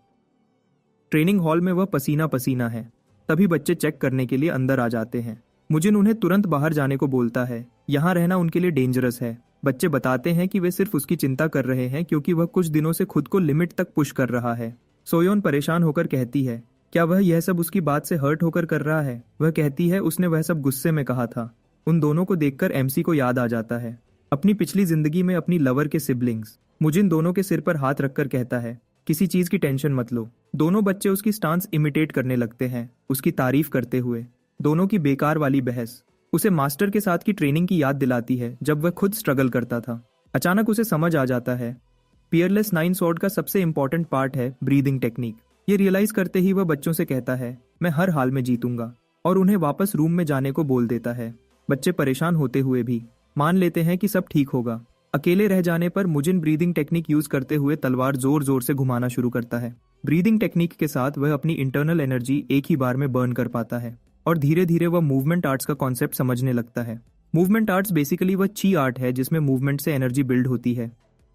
ट्रेनिंग हॉल में वह पसीना पसीना है। तभी बच्चे चेक करने के लिए अंदर आ जाते हैं। मुजिन उन्हें तुरंत बाहर जाने को बोलता है, यहाँ रहना उनके लिए डेंजरस है। बच्चे बताते हैं कि वे सिर्फ उसकी चिंता कर रहे हैं क्योंकि वह कुछ दिनों से खुद को लिमिट तक पुश कर रहा है। सोयोन परेशान होकर कहती है क्या वह यह सब उसकी बात से हर्ट होकर कर रहा है? वह कहती है उसने वह सब गुस्से में कहा था। उन दोनों को देखकर एमसी को याद आ जाता है अपनी पिछली जिंदगी में अपनी लवर के सिबलिंग्स। मुजिन दोनों के सिर पर हाथ रखकर कहता है, किसी चीज की टेंशन मत लो। दोनों बच्चे उसकी स्टांस इमिटेट करने लगते हैं, उसकी तारीफ करते हुए। दोनों की बेकार वाली बहस उसे मास्टर के साथ की ट्रेनिंग की याद दिलाती है जब वह खुद स्ट्रगल करता था। अचानक उसे समझ आ जाता है पियरलेस 9 स्वॉर्ड का सबसे इंपॉर्टेंट पार्ट है ब्रीदिंग टेक्निक। ये रियलाइज करते ही वह बच्चों से कहता है, मैं हर हाल में जीतूंगा, और उन्हें वापस रूम में जाने को बोल देता है। बच्चे परेशान होते हुए भी मान लेते हैं कि सब ठीक होगा। अकेले रह जाने पर मुजिन ब्रीदिंग टेक्निक यूज करते हुए तलवार जोर जोर से घुमाना शुरू करता है। ब्रीदिंग टेक्निक के साथ वह अपनी इंटरनल एनर्जी एक ही बार में बर्न कर पाता है और धीरे धीरे वह मूवमेंट आर्ट्स का कॉन्सेप्ट समझने लगता है। मूवमेंट आर्ट्स बेसिकली वह ची आर्ट है जिसमें मूवमेंट से एनर्जी बिल्ड होती है।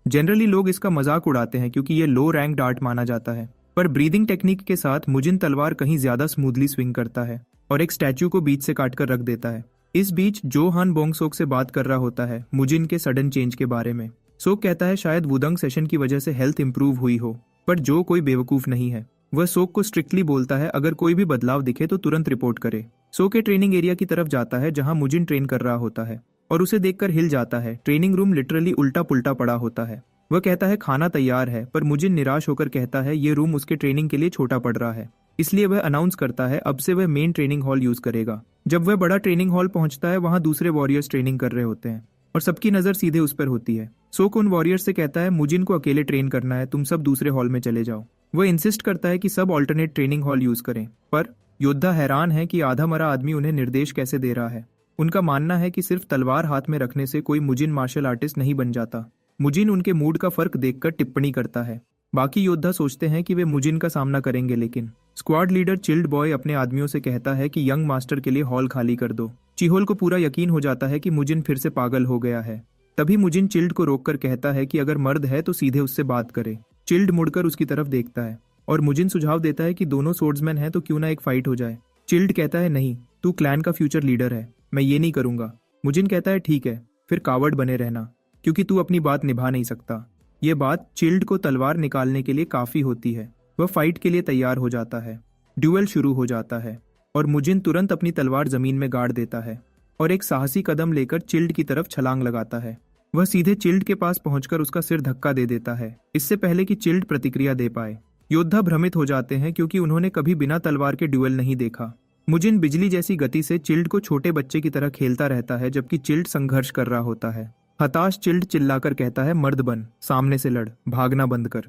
जनरली लोग इसका मजाक उड़ाते हैं क्योंकि ये लो रैंक्ड आर्ट माना जाता है, पर ब्रीदिंग टेक्निक के साथ मुजिन तलवार कहीं ज्यादा स्मूथली स्विंग करता है और एक स्टैच्यू को बीच से काटकर रख देता है। इस बीच जो हान बोंगसोक से बात कर रहा होता है मुजिन के सडन चेंज के बारे में। सोक कहता है शायद वुदंग सेशन की वजह से हेल्थ इंप्रूव हुई हो, पर जो कोई बेवकूफ नहीं है। वह सोक को स्ट्रिक्टली बोलता है अगर कोई भी बदलाव दिखे तो तुरंत रिपोर्ट करे। सोक के ट्रेनिंग एरिया की तरफ जाता है जहां मुजिन ट्रेन कर रहा होता है और उसे देखकर हिल जाता है। ट्रेनिंग रूम लिटरली उल्टा पुल्टा पड़ा होता है। वह कहता है खाना तैयार है, पर मुजिन निराश होकर कहता है ये रूम उसके ट्रेनिंग के लिए छोटा पड़ रहा है, इसलिए वह अनाउंस करता है अब से वह मेन ट्रेनिंग हॉल यूज करेगा। जब वह बड़ा ट्रेनिंग हॉल पहुंचता है वहां दूसरे वॉरियर्स ट्रेनिंग कर रहे होते हैं और सबकी नजर सीधे उस पर होती है। सोक उन वॉरियर्स से कहता है मुजिन को अकेले ट्रेन करना है, तुम सब दूसरे हॉल में चले जाओ। वह इंसिस्ट करता है कि सब ऑल्टरनेट ट्रेनिंग हॉल यूज करें, पर योद्धा हैरान है कि आधा मरा आदमी उन्हें निर्देश कैसे दे रहा है। उनका मानना है कि सिर्फ तलवार हाथ में रखने से कोई मुजिन मार्शल आर्टिस्ट नहीं बन जाता। मुजिन उनके मूड का फर्क देखकर टिप्पणी करता है। बाकी योद्धा सोचते हैं कि वे मुजिन का सामना करेंगे, लेकिन स्क्वाड लीडर चिल्ड बॉय अपने आदमियों से कहता है कि यंग मास्टर के लिए हॉल खाली कर दो। चिहोल को पूरा यकीन हो जाता है कि मुजिन फिर से पागल हो गया है। तभी मुजिन चिल्ड को रोककर कहता है कि अगर मर्द है तो सीधे उससे बात करे। चिल्ड मुड़कर उसकी तरफ देखता है और मुजिन सुझाव देता है कि दोनों सोर्ड्समैन हैं तो क्यों ना एक फाइट हो जाए। चिल्ड कहता है नहीं, तू क्लैन का फ्यूचर लीडर है, मैं ये नहीं करूंगा। मुजिन कहता है ठीक है, फिर कावर्ड बने रहना, क्योंकि तू अपनी बात निभा नहीं सकता। ये बात चिल्ड को तलवार निकालने के लिए काफी होती है। वह फाइट के लिए तैयार हो जाता है। ड्यूएल शुरू हो जाता है और मुजिन तुरंत अपनी तलवार जमीन में गाड़ देता है और एक साहसी कदम लेकर चिल्ड की तरफ छलांग लगाता है। वह सीधे चिल्ड के पास पहुंचकर उसका सिर धक्का दे देता है, इससे पहले कि चिल्ड प्रतिक्रिया दे पाए। योद्धा भ्रमित हो जाते हैं क्योंकि उन्होंने कभी बिना तलवार के ड्यूएल नहीं देखा। मुजिन बिजली जैसी गति से चिल्ड को छोटे बच्चे की तरह खेलता रहता है जबकि चिल्ड संघर्ष कर रहा होता है। हताश चिल्ड चिल्लाकर कहता है मर्द बन, सामने से लड़, भागना बंद कर।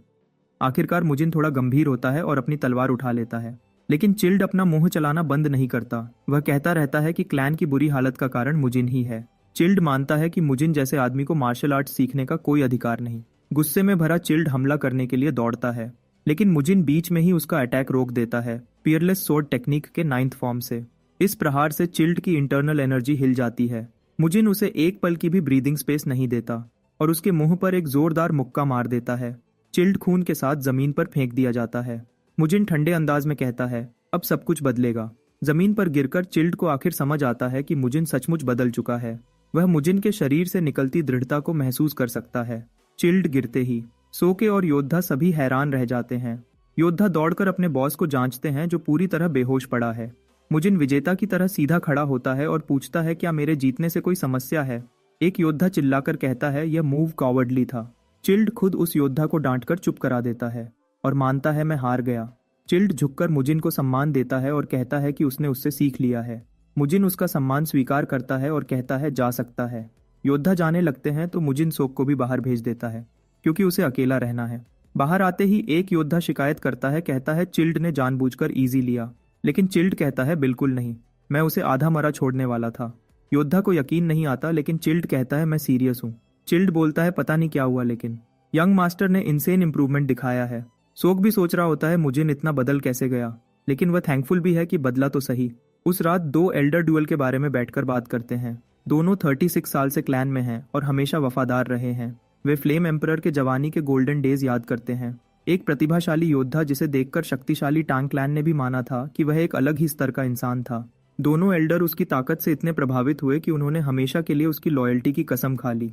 आखिरकार मुजिन थोड़ा गंभीर होता है और अपनी तलवार उठा लेता है, लेकिन चिल्ड अपना मुंह चलाना बंद नहीं करता। वह कहता रहता है कि क्लैन की बुरी हालत का कारण मुजिन ही है। चिल्ड मानता है कि मुजिन जैसे आदमी को मार्शल आर्ट सीखने का कोई अधिकार नहीं। गुस्से में भरा चिल्ड हमला करने के लिए दौड़ता है, लेकिन मुजिन बीच में ही उसका अटैक रोक देता है पियरलेस सोर्ड टेक्निक के 9th फॉर्म से। इस प्रहार से चिल्ड की इंटरनल एनर्जी हिल जाती है। मुजिन उसे एक पल की भी ब्रीदिंग स्पेस नहीं देता और उसके मुंह पर एक जोरदार मुक्का मार देता है। चिल्ड खून के साथ जमीन पर फेंक दिया जाता है। मुजिन ठंडे अंदाज में कहता है अब सब कुछ बदलेगा। जमीन पर गिरकर चिल्ड को आखिर समझ आता है कि मुजिन सचमुच बदल चुका है। वह मुजिन के शरीर से निकलती दृढ़ता को महसूस कर सकता है। चिल्ड गिरते ही सोके और योद्धा सभी हैरान रह जाते हैं। योद्धा दौड़कर अपने बॉस को जांचते हैं जो पूरी तरह बेहोश पड़ा है। मुजिन विजेता की तरह सीधा खड़ा होता है और पूछता है क्या मेरे जीतने से कोई समस्या है। एक योद्धा चिल्लाकर कहता है यह मूव कॉवर्डली था। चिल्ड खुद उस योद्धा को डांटकर चुप करा देता है और मानता है मैं हार गया। चिल्ड झुककर मुजिन को सम्मान देता है और कहता है कि उसने उससे सीख लिया है। मुजिन उसका सम्मान स्वीकार करता है और कहता है जा सकता है। योद्धा जाने लगते हैं तो मुजिन सोक को भी बाहर भेज देता है क्योंकि उसे अकेला रहना है। बाहर आते ही एक योद्धा शिकायत करता है, कहता है चिल्ड ने जानबूझकर इजी लिया, लेकिन चिल्ड कहता है बिल्कुल नहीं, मैं उसे आधा मरा छोड़ने वाला था। योद्धा को यकीन नहीं आता, लेकिन चिल्ड कहता है मैं सीरियस हूँ। चिल्ड बोलता है पता नहीं क्या हुआ, लेकिन यंग मास्टर ने इनसेन इंप्रूवमेंट दिखाया है। सोक भी सोच रहा होता है मुजिन इतना बदल कैसे गया, लेकिन वह थैंकफुल भी है कि बदला तो सही। उस रात दो एल्डर ड्यूअल के बारे में बैठकर बात करते हैं। दोनों 36 साल से क्लैन में हैं और हमेशा वफादार रहे हैं। वे फ्लेम एम्परर के जवानी के गोल्डन डेज याद करते हैं। एक प्रतिभाशाली योद्धा जिसे देखकर शक्तिशाली टांग क्लैन ने भी माना था कि वह एक अलग ही स्तर का इंसान था। दोनों एल्डर उसकी ताकत से इतने प्रभावित हुए कि उन्होंने हमेशा के लिए उसकी लॉयल्टी की कसम खा ली।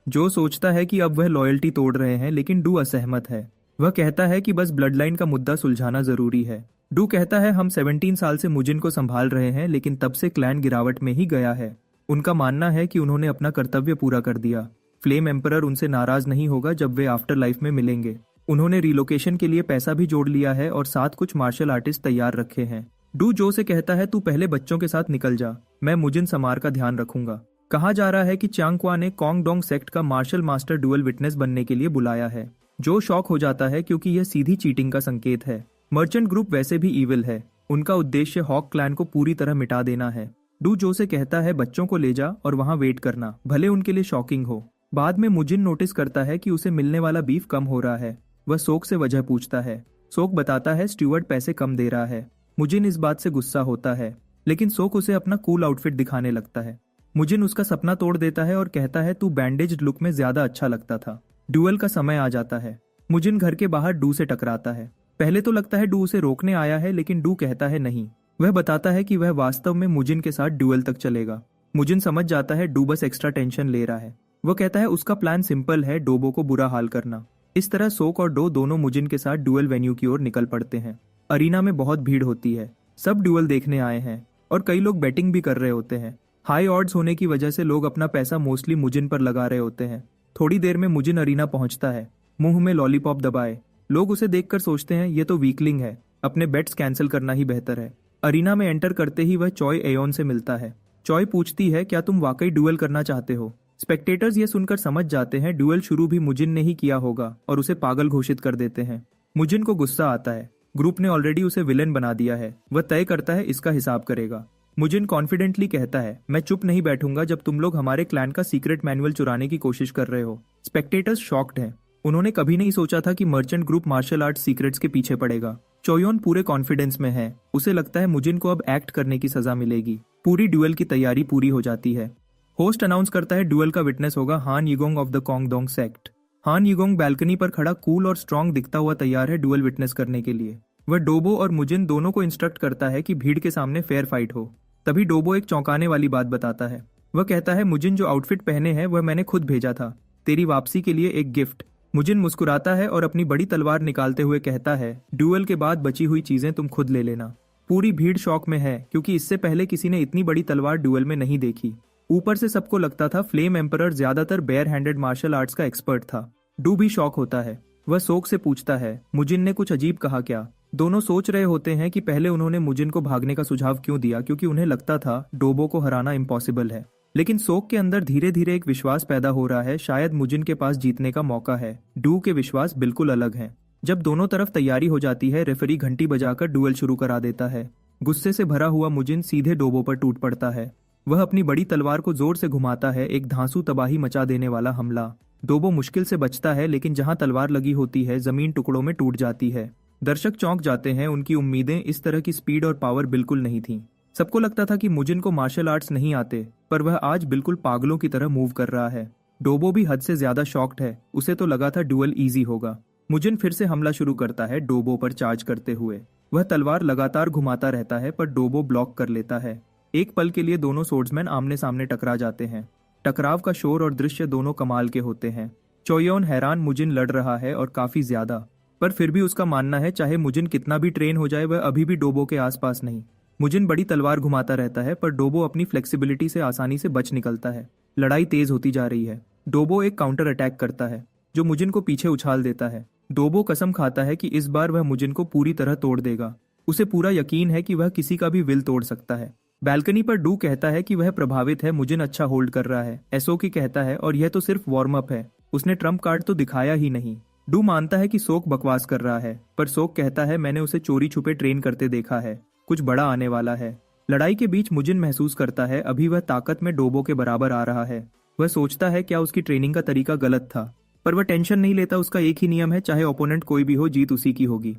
जो सोचता है कि अब वह लॉयल्टी तोड़ रहे हैं, लेकिन डू असहमत है। वह कहता है कि बस ब्लड लाइन का मुद्दा सुलझाना जरूरी है। डू कहता है हम 17 साल से मुजिन को संभाल रहे हैं, लेकिन तब से क्लैन गिरावट में ही गया है। उनका मानना है कि उन्होंने अपना कर्तव्य पूरा कर दिया। फ्लेम एम्परर उनसे नाराज नहीं होगा जब वे आफ्टर लाइफ में मिलेंगे। उन्होंने रिलोकेशन के लिए पैसा भी जोड़ लिया है और साथ कुछ मार्शल आर्टिस्ट तैयार रखे हैं। डू जो से कहता है तू पहले बच्चों के साथ निकल जा, मैं मुजिन समार का ध्यान रखूंगा। कहा जा रहा है कि चांगक्वा ने कॉन्ग डोंग सेक्ट का मार्शल मास्टर डुअल विटनेस बनने के लिए बुलाया है। जो शॉक हो जाता है क्योंकि यह सीधी चीटिंग का संकेत है। मर्चेंट ग्रुप वैसे भी ईविल है, उनका उद्देश्य हॉक क्लैन को पूरी तरह मिटा देना है। डू जो से कहता है बच्चों को ले जा और वहां वेट करना, भले उनके लिए शॉकिंग हो। बाद में मुजिन नोटिस करता है कि उसे मिलने वाला बीफ कम हो रहा है। वह सोक से वजह पूछता है। सोक बताता है स्टीवर्ड पैसे कम दे रहा है। मुजिन इस बात से गुस्सा होता है, लेकिन सोक उसे अपना कूल आउटफिट दिखाने लगता है। मुजिन उसका सपना तोड़ देता है और कहता है तू बैंडेज लुक में ज्यादा अच्छा लगता था। ड्यूअल का समय आ जाता है। मुजिन घर के बाहर डू से टकराता है। पहले तो लगता है डू उसे रोकने आया है, लेकिन डू कहता है नहीं। वह बताता है कि वह वास्तव में मुजिन के साथ ड्यूअल तक चलेगा। मुजिन समझ जाता है डू बस एक्स्ट्रा टेंशन ले रहा है। वह कहता है उसका प्लान सिंपल है, डोबो को बुरा हाल करना। इस तरह सोक और डो दोनों मुजिन के साथ ड्यूअल वेन्यू की ओर निकल पड़ते हैं। अरीना में बहुत भीड़ होती है, सब ड्यूअल देखने आए हैं और कई लोग बैटिंग भी कर रहे होते हैं। हाई ऑड्स होने की वजह से लोग अपना पैसा मोस्टली मुजिन पर लगा रहे होते हैं। थोड़ी देर में मुजिन अरीना पहुंचता है, मुंह में लॉलीपॉप दबाए। लोग उसे देखकर सोचते हैं ये तो वीकलिंग है, अपने बेट्स कैंसिल करना ही बेहतर है। अरीना में एंटर करते ही वह चॉय एयोन से मिलता है। चॉय पूछती है क्या तुम वाकई ड्यूअल करना चाहते हो। स्पेक्टेटर्स ये सुनकर समझ जाते हैं ड्यूअल शुरू भी मुजिन ने ही किया होगा और उसे पागल घोषित कर देते हैं। मुजिन को गुस्सा आता है, ग्रुप ने ऑलरेडी उसे विलेन बना दिया है। वह तय करता है इसका हिसाब करेगा। मुजिन कॉन्फिडेंटली कहता है मैं चुप नहीं बैठूंगा जब तुम लोग हमारे क्लैन का सीक्रेट मैनुअल चुराने की कोशिश कर रहे हो। स्पेक्टेटर्स शॉक्ड हैं। उन्होंने कभी नहीं सोचा था कि merchant group martial art secrets के पीछे पड़ेगा। चोयोन पूरे कॉन्फिडेंस में है। उसे लगता है मुजिन को अब एक्ट करने की सजा मिलेगी। पूरी ड्यूअल की तैयारी पूरी हो जाती है। होस्ट अनाउंस करता है ड्यूअल का विटनेस होगा Han Yigong of the Kongtong sect. Han Yigong balcony पर खड़ा कूल और स्ट्रांग दिखता हुआ तैयार है ड्यूअल विटनेस करने के लिए। वह डोबो और मुजिन दोनों को इंस्ट्रक्ट करता है कि भीड़ के सामने फेयर फाइट हो। तभी डोबो एक चौंकाने वाली बात बताता है। वह कहता है मुजिन जो आउटफिट पहने हैं वह मैंने खुद भेजा था, तेरी वापसी के लिए एक गिफ्ट। मुजिन मुस्कुराता है और अपनी बड़ी तलवार निकालते हुए कहता है ड्यूअल के बाद बची हुई चीजें तुम खुद ले लेना। पूरी भीड़ शॉक में है क्योंकि इससे पहले किसी ने इतनी बड़ी तलवार ड्यूअल में नहीं देखी। ऊपर से सबको लगता था फ्लेम एम्परर ज्यादातर बेयर हैंडेड मार्शल आर्ट्स का एक्सपर्ट था। डू भी शॉक होता है। वह सोक से पूछता है मुजिन ने कुछ अजीब कहा क्या। दोनों सोच रहे होते हैं कि पहले उन्होंने मुजिन को भागने का सुझाव क्यों दिया, क्योंकि उन्हें लगता था डोबो को हराना इम्पॉसिबल है। लेकिन सोक के अंदर धीरे धीरे एक विश्वास पैदा हो रहा है, शायद मुजिन के पास जीतने का मौका है। डू के विश्वास बिल्कुल अलग हैं। जब दोनों तरफ तैयारी हो जाती है, रेफरी घंटी बजाकर डुएल शुरू करा देता है। गुस्से से भरा हुआ मुजिन सीधे डोबो पर टूट पड़ता है। वह अपनी बड़ी तलवार को जोर से घुमाता है, एक धांसू तबाही मचा देने वाला हमला। डोबो मुश्किल से बचता है, लेकिन जहां तलवार लगी होती है जमीन टुकड़ों में टूट जाती है। दर्शक चौंक जाते हैं, उनकी उम्मीदें इस तरह की स्पीड और पावर बिल्कुल नहीं थी। सबको लगता था कि मुजिन को मार्शल आर्ट्स नहीं आते, पर वह आज बिल्कुल पागलों की तरह मूव कर रहा है। डोबो भी हद से ज्यादा शॉक्ड है। उसे तो लगा था डुएल इजी होगा। मुजिन फिर से हमला शुरू करता है, डोबो पर चार्ज करते हुए। वह तलवार लगातार घुमाता रहता है, पर डोबो ब्लॉक कर लेता है। एक पल के लिए दोनों सोर्ड्समैन आमने सामने टकरा जाते हैं। टकराव का शोर और दृश्य दोनों कमाल के होते हैं। चोयोन हैरान मुजिन लड़ रहा है और काफी ज्यादा, पर फिर भी उसका मानना है चाहे मुजिन कितना भी ट्रेन हो जाए वह अभी भी डोबो के आसपास नहीं। मुजिन बड़ी तलवार घुमाता रहता है, पर डोबो अपनी फ्लेक्सिबिलिटी से आसानी से बच निकलता है। लड़ाई तेज होती जा रही है। डोबो एक काउंटर अटैक करता है जो मुजिन को पीछे उछाल देता है। डोबो कसम खाता है कि इस बार वह मुजिन को पूरी तरह तोड़ देगा। उसे पूरा यकीन है कि वह किसी का भी विल तोड़ सकता है। बैल्कनी पर डू कहता है कि वह प्रभावित है, मुजिन अच्छा होल्ड कर रहा है। एसओकी कहता है और यह तो सिर्फ वार्म अप है, उसने ट्रम्प कार्ड तो दिखाया ही नहीं। डू मानता है कि सोक बकवास कर रहा है, पर सोक कहता है मैंने उसे चोरी छुपे ट्रेन करते देखा है, कुछ बड़ा आने वाला है। लड़ाई के बीच मुजिन महसूस करता है अभी वह ताकत में डोबो के बराबर आ रहा है। वह सोचता है क्या उसकी ट्रेनिंग का तरीका गलत था, पर वह टेंशन नहीं लेता। उसका एक ही नियम है, चाहे ओपोनेंट कोई भी हो, जीत उसी की होगी।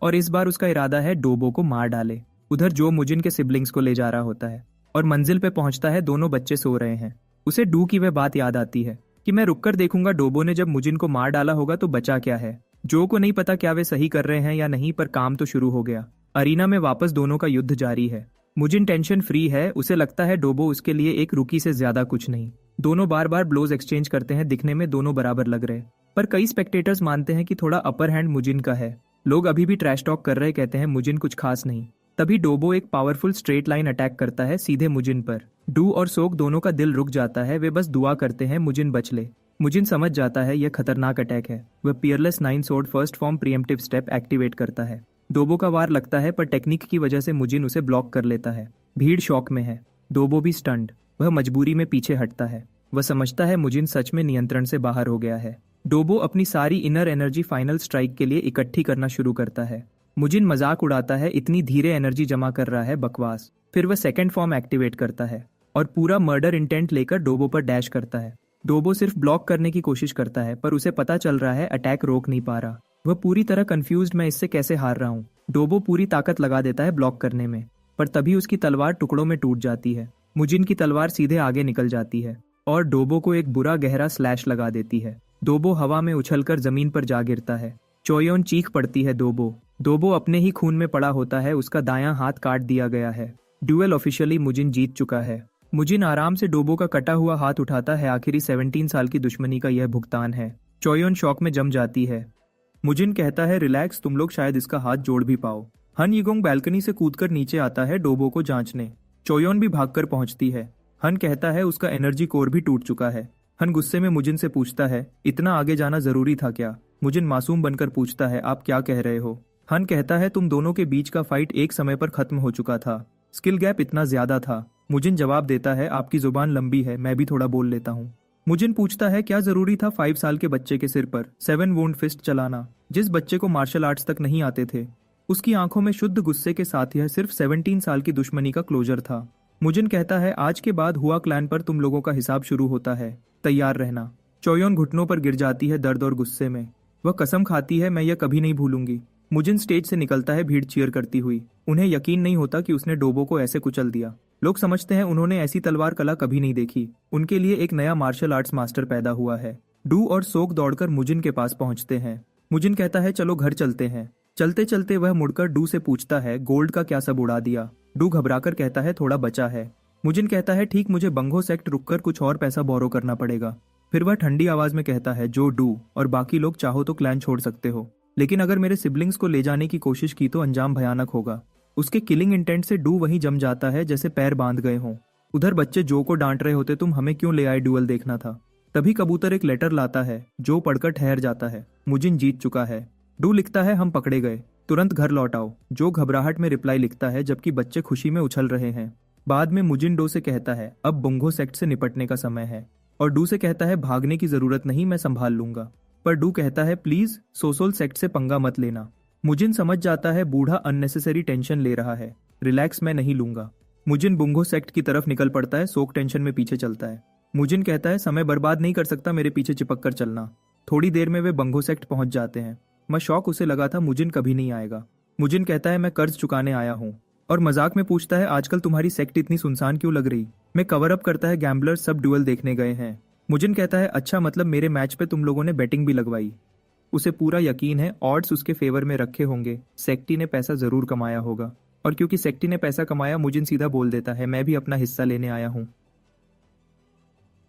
और इस बार उसका इरादा है डोबो को मार डाले। उधर जो मुजिन के सिबलिंग्स को ले जा रहा होता है और मंजिल पे पहुंचता है, दोनों बच्चे सो रहे हैं। उसे डू की वह बात याद आती है कि मैं रुककर देखूंगा डोबो ने जब मुजिन को मार डाला होगा तो बचा क्या है। जो को नहीं पता क्या वे सही कर रहे हैं या नहीं, पर काम तो शुरू हो गया। अरीना में वापस दोनों का युद्ध जारी है। मुजिन टेंशन फ्री है, उसे लगता है डोबो उसके लिए एक रुकी से ज्यादा कुछ नहीं। दोनों बार बार ब्लोज एक्सचेंज करते हैं, दिखने में दोनों बराबर लग रहे, पर कई स्पेक्टेटर्स मानते हैं कि थोड़ा अपर हैंड मुजिन का है। लोग अभी भी ट्रैश टॉक कर रहे, कहते हैं मुजिन कुछ खास नहीं। तभी डोबो एक पावरफुल स्ट्रेट लाइन अटैक करता है सीधे मुजिन पर। डू और सोक दोनों का दिल रुक जाता है, वे बस दुआ करते हैं मुजिन बच ले। मुजिन समझ जाता है यह खतरनाक अटैक है। वह Peerless 9 sword first form pre-emptive step activate करता है। डोबो का वार लगता है पर टेक्निक की वजह से मुजिन उसे ब्लॉक कर लेता है। भीड़ शॉक में है, डोबो भी स्टन्ड। वह मजबूरी में पीछे हटता है। वह समझता है मुजिन सच में नियंत्रण से बाहर हो गया है। डोबो अपनी सारी इनर एनर्जी फाइनल स्ट्राइक के लिए इकट्ठी करना शुरू करता है। मुजिन मजाक उड़ाता है, इतनी धीरे एनर्जी जमा कर रहा है, बकवास। फिर वह सेकंड फॉर्म एक्टिवेट करता है और पूरा मर्डर इंटेंट लेकर डोबो पर डैश करता है। डोबो सिर्फ ब्लॉक करने की कोशिश करता है पर उसे पता चल रहा है अटैक रोक नहीं पा रहा। वह पूरी तरह कंफ्यूज्ड, मैं इससे कैसे हार रहा हूँ। डोबो पूरी ताकत लगा देता है ब्लॉक करने में, पर तभी उसकी तलवार टुकड़ों में टूट जाती है। मुजिन की तलवार सीधे आगे निकल जाती है और डोबो को एक बुरा गहरा स्लैश लगा देती है। डोबो हवा में उछलकर जमीन पर जा गिरता है। चोयोन चीख पड़ती है, डोबो अपने ही खून में पड़ा होता है, उसका दायां हाथ काट दिया गया है। ड्यूएल ऑफिशियली मुजिन जीत चुका है। मुजिन आराम से डोबो का कटा हुआ हाथ उठाता है, आखिरी 17 साल की दुश्मनी का यह भुगतान है। चोयोन शॉक में जम जाती है। मुजिन कहता है, रिलैक्स, तुम लोग शायद इसका हाथ जोड़ भी पाओ। हन यिगोंग बैल्कनी से कूदकर नीचे आता है डोबो को जांचने। चोयोन भी भागकर पहुंचती है। हन कहता है उसका एनर्जी कोर भी टूट चुका है। हन गुस्से में मुजिन से पूछता है, इतना आगे जाना जरूरी था क्या? मुजिन मासूम बनकर पूछता है, आप क्या कह रहे हो? हन कहता है, तुम दोनों के बीच का फाइट एक समय पर खत्म हो चुका था, स्किल गैप इतना ज्यादा था। मुजिन जवाब देता है, आपकी जुबान लंबी है, मैं भी थोड़ा बोल लेता हूँ। मुजिन पूछता है, क्या जरूरी था 5 साल के बच्चे के सिर पर 7 वुंड फिस्ट चलाना, जिस बच्चे को मार्शल आर्ट्स तक नहीं आते थे? उसकी आंखों में शुद्ध गुस्से के साथ यह सिर्फ 17 साल की दुश्मनी का क्लोजर था। मुजिन कहता है, आज के बाद हुआ क्लैन पर तुम लोगों का हिसाब शुरू होता है, तैयार रहना। चोयोन घुटनों पर गिर जाती है दर्द और गुस्से में। वह कसम खाती है, मैं यह कभी नहीं भूलूंगी। मुजिन स्टेज से निकलता है, भीड़ चीयर करती हुई। उन्हें यकीन नहीं होता कि उसने डोबो को ऐसे कुचल दिया। लोग समझते हैं उन्होंने ऐसी तलवार कला कभी नहीं देखी। उनके लिए एक नया मार्शल आर्ट्स मास्टर पैदा हुआ है। डू और सोक दौड़कर मुजिन के पास पहुंचते हैं। मुजिन कहता है, चलो घर चलते हैं। चलते चलते वह मुड़कर डू से पूछता है, गोल्ड का क्या सब उड़ा दिया? डू घबराकर कहता है, थोड़ा बचा है। मुजिन कहता है, ठीक, मुझे बंगो सेक्ट रुककर कुछ और पैसा बोरो करना पड़ेगा। फिर वह ठंडी आवाज में कहता है, जो डू और बाकी लोग चाहो तो क्लैन छोड़ सकते हो, लेकिन अगर मेरे सिबलिंग्स को ले जाने की कोशिश की तो अंजाम भयानक होगा। उसके किलिंग इंटेंट से डू वहीं जम जाता है जैसे पैर बांध गए हों। उधर बच्चे जो को डांट रहे होते, तुम हमें क्यों ले आए, ड्यूअल देखना था। तभी कबूतर एक लेटर लाता है। जो पढ़कर ठहर जाता है, मुजिन जीत चुका है। डू लिखता है, हम पकड़े गए, तुरंत घर लौट आओ। जो घबराहट में रिप्लाई लिखता है जबकि बच्चे खुशी में उछल रहे हैं। बाद में मुजिन डो से कहता है, अब बुंगो सेक्ट से निपटने का समय है। और डू से कहता है, भागने की जरूरत नहीं, मैं संभाल लूंगा। पर डू कहता है, प्लीज सोसोल सेक्ट से पंगा मत लेना। मुजिन समझ जाता है बूढ़ा अननेसेसरी टेंशन ले रहा है। रिलैक्स, मैं नहीं लूंगा। मुजिन बुंगो सेक्ट की तरफ निकल पड़ता है। सोक टेंशन में पीछे चलता है। मुजिन कहता है, समय बर्बाद नहीं कर सकता, मेरे पीछे चिपक कर चलना। थोड़ी देर में वे बंगो सेक्ट पहुंच जाते हैं। मैं शौक उसे लगा था मुजिन कभी नहीं आएगा। मुजिन कहता है, मैं कर्ज चुकाने आया हूँ। और मजाक में पूछता है, आजकल तुम्हारी सेक्ट इतनी सुनसान क्यों लग रही? मैं कवर अप करता है, गैम्बलर्स सब ड्यूअल देखने गए हैं। मुजिन कहता है, अच्छा, मतलब मेरे मैच पे तुम लोगों ने बैटिंग भी लगवाई? उसे पूरा यकीन है ऑड्स उसके फेवर में रखे होंगे, सेक्टी ने पैसा जरूर कमाया होगा। और क्योंकि सेक्टी ने पैसा कमाया, मुजिन सीधा बोल देता है, मैं भी अपना हिस्सा लेने आया हूँ।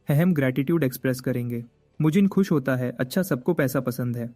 हम ग्रैटिट्यूड एक्सप्रेस करेंगे। मुजिन खुश होता है, अच्छा, सबको पैसा पसंद है।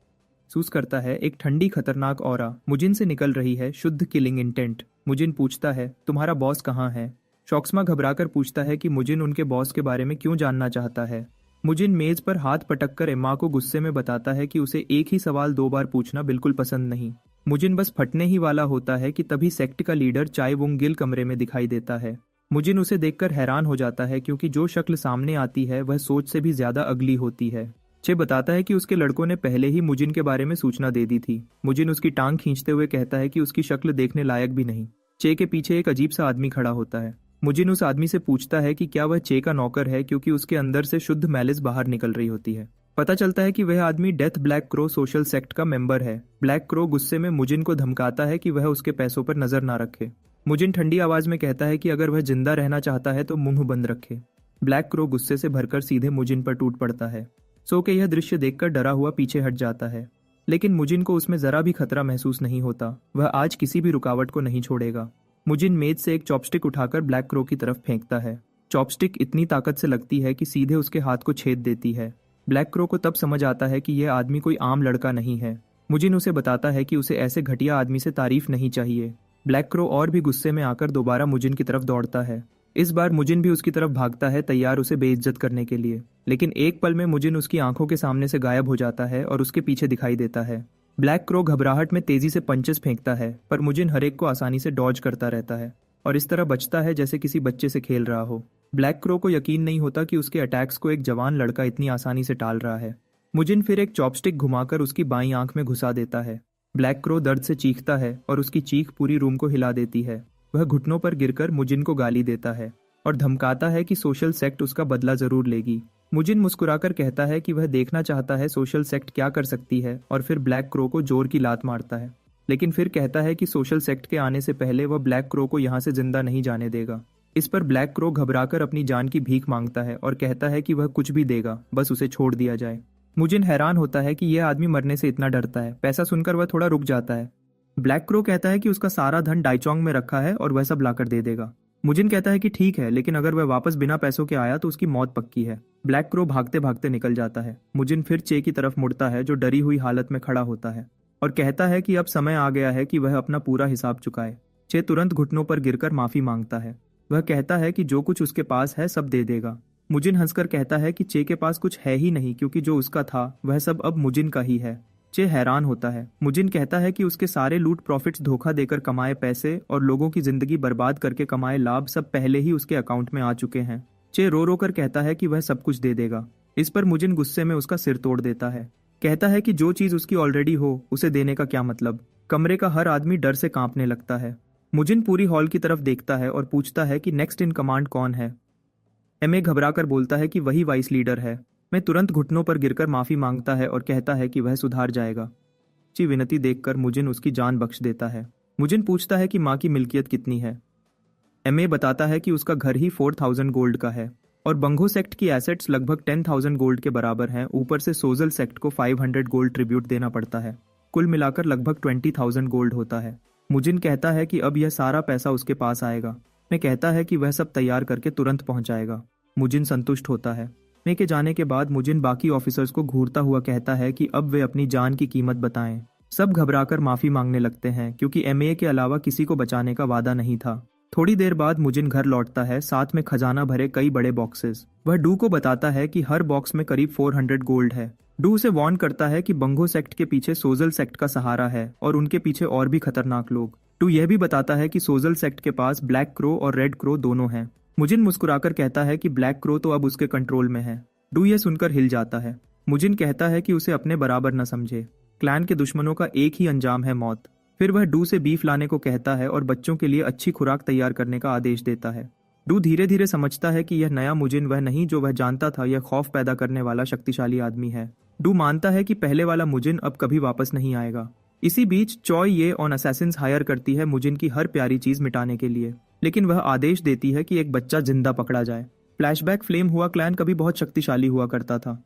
महसूस करता है एक ठंडी खतरनाक ऑरा मुजिन से निकल रही है, शुद्ध किलिंग इंटेंट। मुजिन पूछता है, तुम्हारा बॉस कहाँ है? शॉक्समा घबराकर पूछता है कि मुजिन उनके बॉस के बारे में क्यों जानना चाहता है। मुजिन मेज पर हाथ पटककर एम्मा को गुस्से में बताता है कि उसे एक ही सवाल 2 बार पूछना बिल्कुल पसंद नहीं। मुजिन बस फटने ही वाला होता है कि तभी सेक्ट का लीडर चाय वुंग गिल कमरे में दिखाई देता है। मुजिन उसे देखकर हैरान हो जाता है क्योंकि जो शक्ल सामने आती है वह सोच से भी ज्यादा अगली होती है। चे बताता है कि उसके लड़कों ने पहले ही मुजिन के बारे में सूचना दे दी थी। मुजिन उसकी टांग खींचते हुए कहता है कि उसकी शक्ल देखने लायक भी नहीं। चे के पीछे एक अजीब सा आदमी खड़ा होता है। मुजिन उस आदमी से पूछता है कि क्या वह चे का नौकर है, क्योंकि उसके अंदर से शुद्ध मैलिस बाहर निकल रही होती है। पता चलता है कि वह आदमी death black crow social sect का मेंबर है। ब्लैक क्रो गुस्से में मुजिन को धमकाता है कि वह उसके पैसों पर नजर ना रखे। मुजिन ठंडी आवाज में कहता है कि अगर वह जिंदा रहना चाहता है तो मुंह बंद रखे। ब्लैक क्रो गुस्से से भरकर सीधे मुजिन पर टूट पड़ता है। सो के यह दृश्य देखकर डरा हुआ पीछे हट जाता है, लेकिन मुजिन को उसमें जरा भी खतरा महसूस नहीं होता। वह आज किसी भी रुकावट को नहीं छोड़ेगा। मुजिन मेज से एक चॉपस्टिक उठाकर ब्लैक क्रो की तरफ फेंकता है। चॉपस्टिक इतनी ताकत से लगती है कि सीधे उसके हाथ को छेद देती है। ब्लैक क्रो को तब समझ आता है कि यह आदमी कोई आम लड़का नहीं है। मुजिन उसे बताता है कि उसे ऐसे घटिया आदमी से तारीफ नहीं चाहिए। ब्लैक क्रो और भी गुस्से में आकर दोबारा मुजिन की तरफ दौड़ता है। इस बार मुजिन भी उसकी तरफ भागता है, तैयार उसे बेइज्जत करने के लिए। लेकिन एक पल में मुजिन उसकी आंखों के सामने से गायब हो जाता है और उसके पीछे दिखाई देता है। ब्लैक क्रो घबराहट में तेजी से पंचेस फेंकता है, पर मुजिन हर एक को आसानी से डॉज करता रहता है और इस तरह बचता है जैसे किसी बच्चे से खेल रहा हो। ब्लैक क्रो को यकीन नहीं होता कि उसके अटैक्स को एक जवान लड़का इतनी आसानी से टाल रहा है। मुजिन फिर एक चॉपस्टिक घुमाकर उसकी बाईं आंख में घुसा देता है। ब्लैक क्रो दर्द से चीखता है और उसकी चीख पूरी रूम को हिला देती है। वह घुटनों पर गिरकर मुजिन को गाली देता है और धमकाता है कि सोशल सेक्ट उसका बदला जरूर लेगी। मुजिन मुस्कुराकर कहता है कि वह देखना चाहता है सोशल सेक्ट क्या कर सकती है और फिर ब्लैक क्रो को जोर की लात मारता है। लेकिन फिर कहता है कि सोशल सेक्ट के आने से पहले वह ब्लैक क्रो को यहाँ से जिंदा नहीं जाने देगा। इस पर ब्लैक क्रो घबराकर अपनी जान की भीख मांगता है और कहता है कि वह कुछ भी देगा, बस उसे छोड़ दिया जाए। मुजिन हैरान होता है कि यह आदमी मरने से इतना डरता है। पैसा सुनकर वह थोड़ा रुक जाता है। ब्लैक क्रो कहता है कि उसका सारा धन डाइचोंग में रखा है और वह सब लाकर दे देगा। मुजिन कहता है कि ठीक है, लेकिन अगर वह वापस बिना पैसों के आया तो उसकी मौत पक्की है। ब्लैक क्रो भागते भागते निकल जाता है। मुजिन फिर चे की तरफ मुड़ता है, जो डरी हुई हालत में खड़ा होता है और कहता है कि अब समय आ गया है कि वह अपना पूरा हिसाब चुकाए। चे तुरंत घुटनों पर गिरकर माफी मांगता है। वह कहता है कि जो कुछ उसके पास है सब दे देगा। मुजिन हंसकर कहता है कि चे के पास कुछ है ही नहीं, क्योंकि जो उसका था वह सब अब मुजिन का ही है। चे हैरान होता है। मुजिन कहता है कि उसके सारे लूट प्रॉफिट्स, धोखा देकर कमाए पैसे और लोगों की जिंदगी बर्बाद करके कमाए लाभ सब पहले ही उसके अकाउंट में आ चुके हैं। चे रो रो कर कहता है कि वह सब कुछ दे देगा। इस पर मुजिन गुस्से में उसका सिर तोड़ देता है। कहता है कि जो चीज उसकी ऑलरेडी हो उसे देने का क्या मतलब। कमरे का हर आदमी डर से कांपने लगता है। मुजिन पूरी हॉल की तरफ देखता है और पूछता है कि नेक्स्ट इन कमांड कौन है। एमए घबराकर बोलता है कि वही वाइस लीडर है। मैं तुरंत घुटनों पर गिरकर माफी मांगता है और कहता है कि वह सुधार जाएगा। ची विनती देखकर मुजिन उसकी जान बख्श देता है। मुजिन पूछता है कि माँ की मिल्कियत कितनी है। एमए बताता है कि उसका घर ही 4000 गोल्ड का है और बंगो सेक्ट की एसेट्स लगभग 10,000 गोल्ड के बराबर हैं। ऊपर से सोजल सेक्ट को 500 गोल्ड ट्रिब्यूट देना पड़ता है। कुल मिलाकर लगभग 20,000 गोल्ड होता है। मुजिन कहता है कि अब यह सारा पैसा उसके पास आएगा। मैं कहता है कि वह सब तैयार करके तुरंत पहुंचाएगा। मुजिन संतुष्ट होता है। मैं के जाने के बाद मुजिन बाकी ऑफिसर्स को घूरता हुआ कहता है कि अब वे अपनी जान की कीमत बताएं। सब घबराकर माफी मांगने लगते हैं, क्योंकि एमए के अलावा किसी को बचाने का वादा नहीं था। थोड़ी देर बाद मुजिन घर लौटता है, साथ में खजाना भरे कई बड़े बॉक्सेस। वह डू को बताता है कि हर बॉक्स में करीब 400 गोल्ड है। डू उसे वार्न करता है कि बंगो सेक्ट के पीछे सोजल सेक्ट का सहारा है और उनके पीछे और भी खतरनाक लोग। डू यह भी बताता है कि सोजल सेक्ट के पास ब्लैक क्रो और रेड क्रो दोनों हैं। मुजिन मुस्कुराकर कहता है कि ब्लैक क्रो तो अब उसके कंट्रोल में है। डू ये सुनकर हिल जाता है। मुजिन कहता है कि उसे अपने बराबर न समझे। क्लैन के दुश्मनों का एक ही अंजाम है, मौत। फिर वह डू से बीफ लाने को कहता है और बच्चों के लिए अच्छी खुराक तैयार करने का आदेश देता है। डू धीरे धीरे समझता है कि यह नया मुजिन वह नहीं जो वह जानता था। यह खौफ पैदा करने वाला शक्तिशाली आदमी है। डू मानता है कि पहले वाला मुजिन अब कभी वापस नहीं आएगा। इसी बीच चॉय ये ऑन असैसिन्स हायर करती है मुजिन की हर प्यारी चीज मिटाने के लिए, लेकिन वह आदेश देती है कि एक बच्चा जिंदा पकड़ा जाए। फ्लैशबैक, फ्लेम हुआ क्लैन कभी बहुत शक्तिशाली हुआ करता था।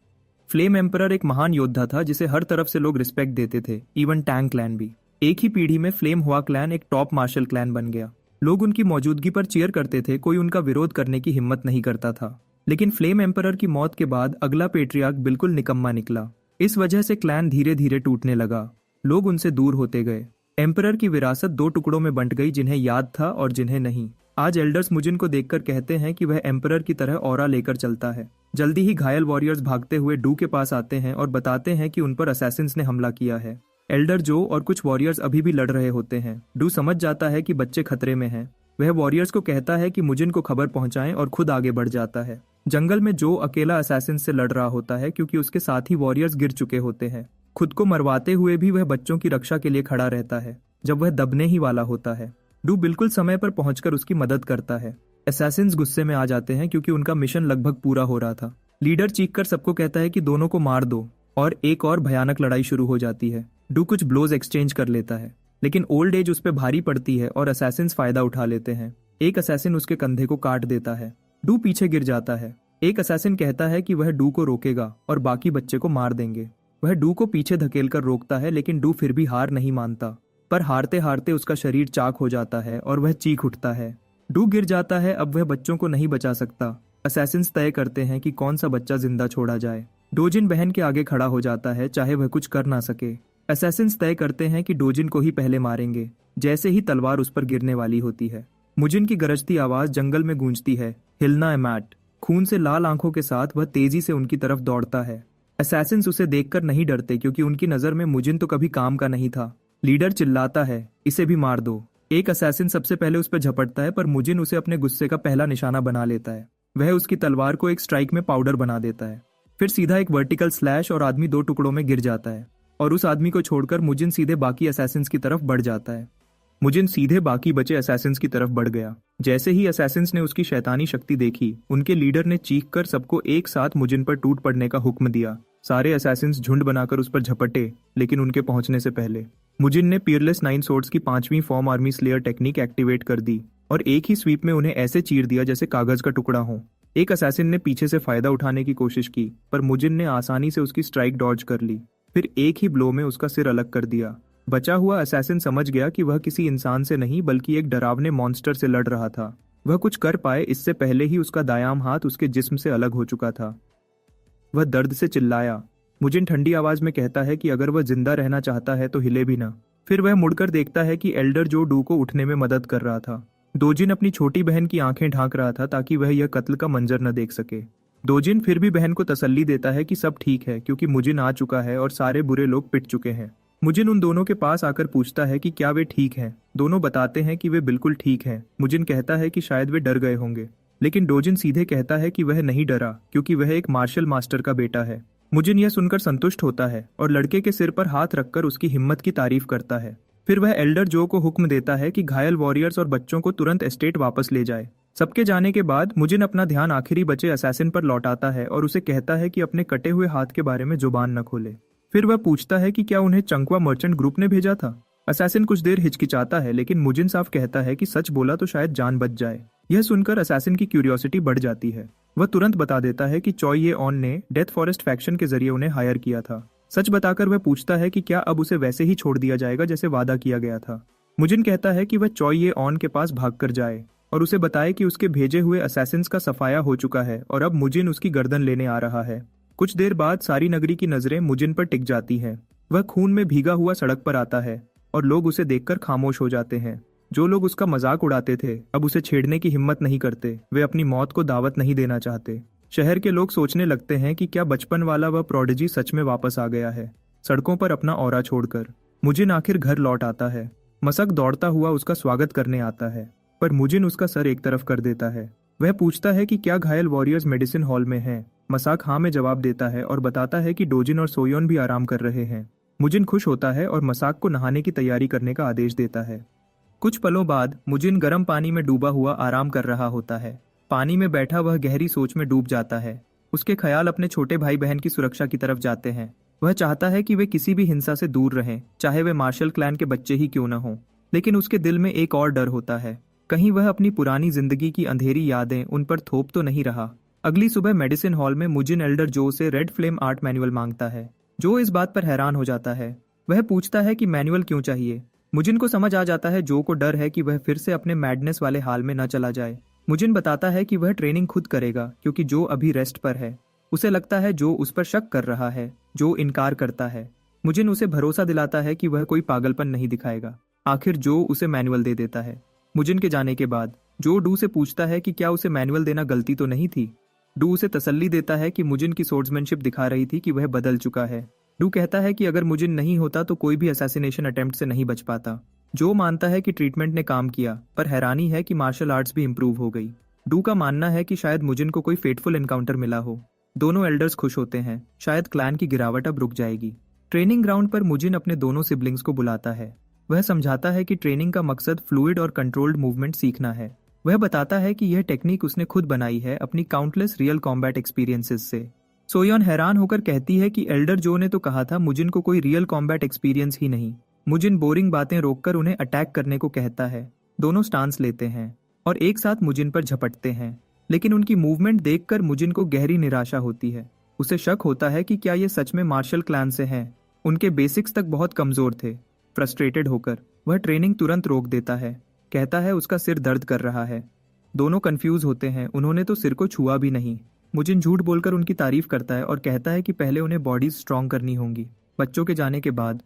फ्लेम एम्परर एक महान योद्धा था जिसे हर तरफ से लोग रिस्पेक्ट देते थे, इवन टैंग क्लैन भी। एक ही पीढ़ी में फ्लेम हुआ क्लैन एक टॉप मार्शल क्लैन बन गया। लोग उनकी मौजूदगी पर चीयर करते थे, कोई उनका विरोध करने की हिम्मत नहीं करता था। लेकिन फ्लेम एम्परर की मौत के बाद अगला पेट्रियार्क बिल्कुल निकम्मा निकला। इस वजह से क्लैन धीरे धीरे टूटने लगा। लोग उनसे दूर होते गए। एम्परर की विरासत 2 टुकड़ों में बंट गई, जिन्हें याद था और जिन्हें नहीं। आज एल्डर्स मुजिन को देखकर कहते हैं कि वह एम्परर की तरह ऑरा लेकर चलता है। जल्दी ही घायल वॉरियर्स भागते हुए डू के पास आते हैं और बताते हैं कि उन पर असैसिन्स ने हमला किया है। एल्डर जो और कुछ वॉरियर्स अभी भी लड़ रहे होते हैं। डू समझ जाता है कि बच्चे खतरे में हैं। वह वॉरियर्स को कहता है कि मुजिन को खबर पहुंचाएं और खुद आगे बढ़ जाता है। जंगल में जो अकेला असैसिन से लड़ रहा होता है, क्योंकि उसके साथ ही वॉरियर्स गिर चुके होते हैं। खुद को मरवाते हुए भी वह बच्चों की रक्षा के लिए खड़ा रहता है जब वह दबने ही वाला होता है। डू बिल्कुल समय पर पहुंचकर उसकी मदद करता है। असैसिन्स गुस्से में आ जाते हैं क्योंकि उनका मिशन लगभग पूरा हो रहा था। लीडर चीखकर सबको कहता है कि दोनों को मार दो और एक और भयानक लड़ाई शुरू हो जाती है। डू कुछ ब्लोज एक्सचेंज कर लेता है, लेकिन ओल्ड एज उस पर भारी पड़ती है और असैसिन्स फायदा उठा लेते हैं। एक असैसिन उसके कंधे को काट देता है। डू पीछे गिर जाता है। एक असैसिन कहता है कि वह डू को रोकेगा और बाकी बच्चे को मार देंगे। वह डू को पीछे धकेलकर रोकता है, लेकिन डू फिर भी हार नहीं मानता। पर हारते हारते उसका शरीर चाक हो जाता है और वह चीख उठता है। डू गिर जाता है। अब वह बच्चों को नहीं बचा सकता। असैसिन्स तय करते हैं कि कौन सा बच्चा जिंदा छोड़ा जाए। डोजिन बहन के आगे खड़ा हो जाता है, चाहे वह कुछ कर ना सके। असैसिन्स तय करते हैं कि डोजिन को ही पहले मारेंगे। जैसे ही तलवार उस पर गिरने वाली होती है। मुजिन की गरजती आवाज जंगल में गूंजती है, हिलना है मैट। खून से लाल आंखों के साथ वह तेजी से उनकी तरफ दौड़ता है। असैसिन्स उसे देखकर नहीं डरते क्योंकि उनकी नजर में मुजिन तो कभी काम का नहीं था। लीडर चिल्लाता है, इसे भी मार दो। एक असैसिन सबसे पहले उस पर झपटता है, पर मुजिन उसे अपने गुस्से का पहला निशाना बना लेता है। वह उसकी तलवार को एक स्ट्राइक में पाउडर बना देता है। फिर सीधा एक वर्टिकल स्लैश और आदमी 2 टुकड़ों में गिर जाता है और उस आदमी को छोड़कर मुजिन सीधे बाकी असैसिन्स की तरफ बढ़ जाता है। मुजिन सीधे बाकी बचे असैसिन्स की तरफ बढ़ गया। जैसे ही असैसिन्स ने उसकी शैतानी शक्ति देखी, उनके लीडर ने चीखकर सबको एक साथ मुजिन पर टूट पड़ने का हुक्म दिया। सारे असैसिन्स झुंड बनाकर उस पर झपटे, लेकिन उनके पहुंचने से पहले मुजिन ने पीयरलेस 9 सोर्ड्स की 5वीं form army slayer technique activate कर दी और एक ही स्वीप में उन्हें ऐसे चीर दिया जैसे कागज का टुकड़ा हो। एक असैसिन ने पीछे से फायदा उठाने की कोशिश की, पर मुजिन ने आसानी से उसकी स्ट्राइक डॉज कर ली। फिर एक ही ब्लो में उसका सिर अलग कर दिया। बचा हुआ असैसिन समझ गया कि वह किसी इंसान से नहीं बल्कि एक डरावने मॉन्स्टर से लड़ रहा था। वह कुछ कर पाए इससे पहले ही उसका दायां हाथ उसके जिस्म से अलग हो चुका था। वह दर्द से चिल्लाया। मुजिन ठंडी आवाज में कहता है कि अगर वह जिंदा रहना चाहता है तो हिले भी ना। फिर वह मुड़कर देखता है कि एल्डर जो डू को उठने में मदद कर रहा था। दोजिन अपनी छोटी बहन की आंखें ढांक रहा था ताकि वह यह कत्ल का मंजर न देख सके। दोजिन फिर भी बहन को तसल्ली देता है कि सब ठीक है क्योंकि मुजिन आ चुका है और सारे बुरे लोग पिट चुके हैं। मुजिन उन दोनों के पास आकर पूछता है कि क्या वे ठीक हैं। दोनों बताते हैं कि वे बिल्कुल ठीक हैं। मुजिन कहता है कि शायद वे डर गए होंगे, लेकिन डोजिन सीधे कहता है कि वह नहीं डरा क्योंकि वह एक मार्शल मास्टर का बेटा है। मुजिन यह सुनकर संतुष्ट होता है और लड़के के सिर पर हाथ रखकर उसकी हिम्मत की तारीफ करता है। फिर वह एल्डर जो को हुक्म देता है कि घायल वॉरियर्स और बच्चों को तुरंत एस्टेट वापस ले जाए। सबके जाने के बाद मुजिन अपना ध्यान आखिरी बचे असैसिन पर लौटाता है और उसे कहता है कि अपने कटे हुए हाथ के बारे में जुबान न खोले। फिर वह पूछता है कि क्या उन्हें चंकवा मर्चेंट ग्रुप ने भेजा था। असैसिन कुछ देर हिचकिचाता है, लेकिन मुजिन साफ कहता है कि सच बोला तो शायद जान बच जाए। यह सुनकर असैसिन की क्यूरियोसिटी बढ़ जाती है। वह तुरंत बता देता है कि चॉय ये ऑन ने डेथ फॉरेस्ट फैक्शन के जरिए उन्हें हायर किया था। सच बताकर वह पूछता है कि क्या अब उसे वैसे ही छोड़ दिया जाएगा जैसे वादा किया गया था। मुजिन कहता है कि वह चॉय ये ऑन के पास भागकर जाए और उसे बताए कि उसके भेजे हुए असैसिन्स का सफाया हो चुका है और अब मुजिन उसकी गर्दन लेने आ रहा है। कुछ देर बाद सारी नगरी की नजरें मुजिन पर टिक जाती हैं। वह खून में भीगा हुआ सड़क पर आता है और लोग उसे देखकर खामोश हो जाते हैं। जो लोग उसका मजाक उड़ाते थे अब उसे छेड़ने की हिम्मत नहीं करते। वे अपनी मौत को दावत नहीं देना चाहते। शहर के लोग सोचने लगते हैं कि क्या बचपन वाला वह प्रोडिजी सच में वापस आ गया है, सड़कों पर अपना ऑरा छोड़कर। मुजिन आखिर घर लौट आता है। मसक दौड़ता हुआ उसका स्वागत करने आता है, पर मुजिन उसका सर एक तरफ कर देता है। वह पूछता है कि क्या घायल वॉरियर्स मेडिसिन हॉल में हैं। मसाक हाँ में जवाब देता है और बताता है कि डोजिन और सोयोन भी आराम कर रहे हैं। मुजिन खुश होता है और मसाक को नहाने की तैयारी करने का आदेश देता है। कुछ पलों बाद मुजिन गर्म पानी में डूबा हुआ आराम कर रहा होता है। पानी में बैठा वह गहरी सोच में डूब जाता है। उसके ख्याल अपने छोटे भाई बहन की सुरक्षा की तरफ जाते हैं। वह चाहता है कि वे किसी भी हिंसा से दूर रहें, चाहे वे मार्शल क्लैन के बच्चे ही क्यों न हों। लेकिन उसके दिल में एक और डर होता है, कहीं वह अपनी पुरानी जिंदगी की अंधेरी यादें उन पर थोप तो नहीं रहा। अगली सुबह मेडिसिन हॉल में मुजिन एल्डर जो से रेड फ्लेम आर्ट मैनुअल मांगता है। जो इस बात पर हैरान हो जाता है। वह पूछता है कि मैनुअल क्यों चाहिए। मुजिन को समझ आ जाता है जो को डर है कि वह फिर से अपने मैडनेस वाले हाल में न चला जाए। मुजिन बताता है कि वह ट्रेनिंग खुद करेगा क्योंकि जो अभी रेस्ट पर है। उसे लगता है जो उस पर शक कर रहा है। जो इनकार करता है। मुजिन उसे भरोसा दिलाता है कि वह कोई पागलपन नहीं दिखाएगा। आखिर जो उसे मैनुअल दे देता है। मुजिन के जाने के बाद जो डू से पूछता है कि क्या उसे मैनुअल देना गलती तो नहीं थी। डू उसे तसल्ली देता है कि मुजिन की सोर्ड्समैनशिप दिखा रही थी कि वह बदल चुका है। डू कहता है कि अगर मुजिन नहीं होता तो कोई भी असैसिनेशन अटेम्प्ट से नहीं बच पाता। जो मानता है कि ट्रीटमेंट ने काम किया, पर हैरानी है कि मार्शल आर्ट्स भी इंप्रूव हो गई। डू का मानना है कि शायद मुजिन को कोई फेटफुल एनकाउंटर मिला हो। दोनों एल्डर्स खुश होते हैं। शायद क्लैन की गिरावट अब रुक जाएगी। ट्रेनिंग ग्राउंड पर मुजिन अपने दोनों सिबलिंग्स को बुलाता है। वह समझाता है कि ट्रेनिंग का मकसद फ्लूइड और कंट्रोल्ड मूवमेंट सीखना है। वह बताता है कि यह टेक्निक उसने खुद बनाई है अपनी काउंटलेस रियल कॉम्बैट एक्सपीरियंसेस से। सोयोन हैरान होकर कहती है कि एल्डर जो ने तो कहा था मुजिन को कोई रियल कॉम्बैट एक्सपीरियंस ही नहीं। मुजिन बोरिंग बातें रोककर उन्हें अटैक करने को कहता है। दोनों स्टांस लेते हैं और एक साथ मुजिन पर झपटते हैं, लेकिन उनकी मूवमेंट देखकर मुजिन को गहरी निराशा होती है। उसे शक होता है कि क्या ये सच में मार्शल क्लैन से हैं। उनके बेसिक्स तक बहुत कमजोर थे। फ्रस्ट्रेटेड होकर वह ट्रेनिंग तुरंत रोक देता है। कहता है उसका सिर दर्द कर रहा है। दोनों कंफ्यूज होते हैं, उन्होंने तो सिर को छुआ भी नहीं। मुजिन झूठ बोलकर उनकी तारीफ करता है और कहता है कि पहले उन्हें बॉडीज स्ट्रॉन्ग करनी होंगी। बच्चों के जाने के बाद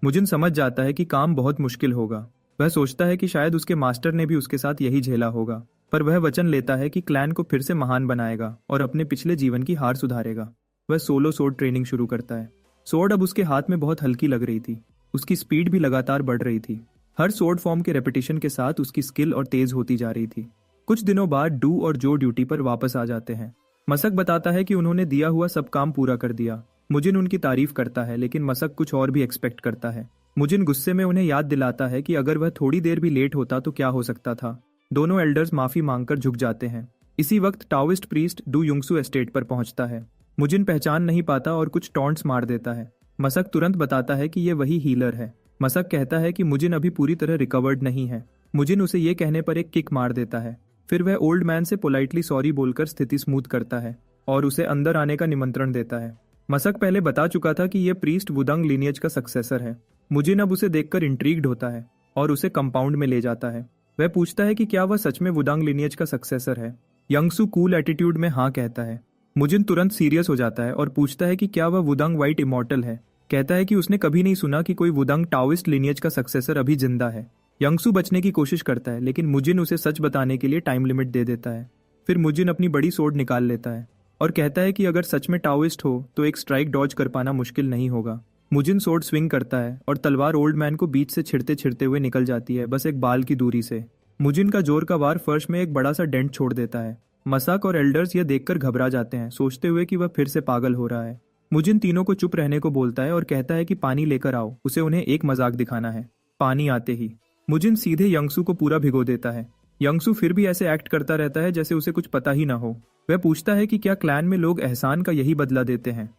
मुजिन समझ जाता है कि काम बहुत मुश्किल होगा। वह सोचता है कि शायद उसके मास्टर ने भी उसके साथ यही झेला होगा, पर वह वचन लेता है कि क्लैन को फिर से महान बनाएगा और अपने पिछले जीवन की हार सुधारेगा। वह सोलो सोर्ड ट्रेनिंग शुरू करता है। सोर्ड अब उसके हाथ में बहुत हल्की लग रही थी। उसकी स्पीड भी लगातार बढ़ रही थी। हर सोर्ड फॉर्म के रेपिटेशन के साथ उसकी स्किल और तेज होती जा रही थी। कुछ दिनों बाद डू और जो ड्यूटी पर वापस आ जाते हैं। मसक बताता है कि उन्होंने दिया हुआ सब काम पूरा कर दिया। मुजिन उनकी तारीफ करता है, लेकिन मसक कुछ और भी एक्सपेक्ट करता है। मुजिन गुस्से में उन्हें याद दिलाता है कि अगर वह थोड़ी देर भी लेट होता तो क्या हो सकता था। दोनों एल्डर्स माफी मांगकर झुक जाते हैं। इसी वक्त टाओइस्ट प्रीस्ट डू युंगसू एस्टेट पर पहुंचता है। मुजिन पहचान नहीं पाता और कुछ टॉन्ट्स मार देता है। मसक तुरंत बताता है कि ये वही हीलर है। मसक कहता है कि मुजिन अभी पूरी तरह रिकवर्ड नहीं है। मुजिन उसे ये कहने पर एक किक मार देता है। फिर वह ओल्ड मैन से पोलाइटली सॉरी बोलकर स्थिति स्मूथ करता है और उसे अंदर आने का निमंत्रण देता है। मसक पहले बता चुका था कि यह प्रीस्ट वुदंग लिनियज का सक्सेसर है। मुजिन अब उसे देखकर इंट्रीग्ड होता है और उसे कंपाउंड में ले जाता है। वह पूछता है कि क्या वह सच में वुदंग लिनियज का सक्सेसर है। यंगसू कूल एटीट्यूड में हाँ कहता है। मुजिन तुरंत सीरियस हो जाता है और पूछता है कि क्या वह वुदंग वाइट इमॉर्टल है। कहता है कि उसने कभी नहीं सुना कि कोई वुदंग टाओइस्ट लिनियज का सक्सेसर अभी जिंदा है। यंगसू बचने की कोशिश करता है, लेकिन मुजिन उसे सच बताने के लिए टाइम लिमिट दे देता है। फिर मुजिन अपनी बड़ी सोर्ड निकाल लेता है और कहता है कि अगर सच में टाओइस्ट हो तो एक स्ट्राइक डॉज कर पाना मुश्किल नहीं होगा। मुजिन सोर्ड स्विंग करता है और तलवार ओल्ड मैन को बीच से छिड़ते छिड़ते हुए निकल जाती है, बस एक बाल की दूरी से। मुजिन का जोर का वार फर्श में एक बड़ा सा डेंट छोड़ देता है। मसाक और एल्डर्स यह देखकर घबरा जाते हैं, सोचते हुए कि वह फिर से पागल हो रहा है। मुजिन तीनों को चुप रहने को बोलता है और कहता है कि पानी लेकर आओ, उसे उन्हें एक मजाक दिखाना है। पानी आते ही मुजिन सीधे यंगसू को पूरा भिगो देता है। यंगसू फिर भी ऐसे एक्ट करता रहता है जैसे उसे कुछ पता ही ना हो। वह पूछता है कि क्या क्लैन में लोग एहसान का यही बदला देते हैं।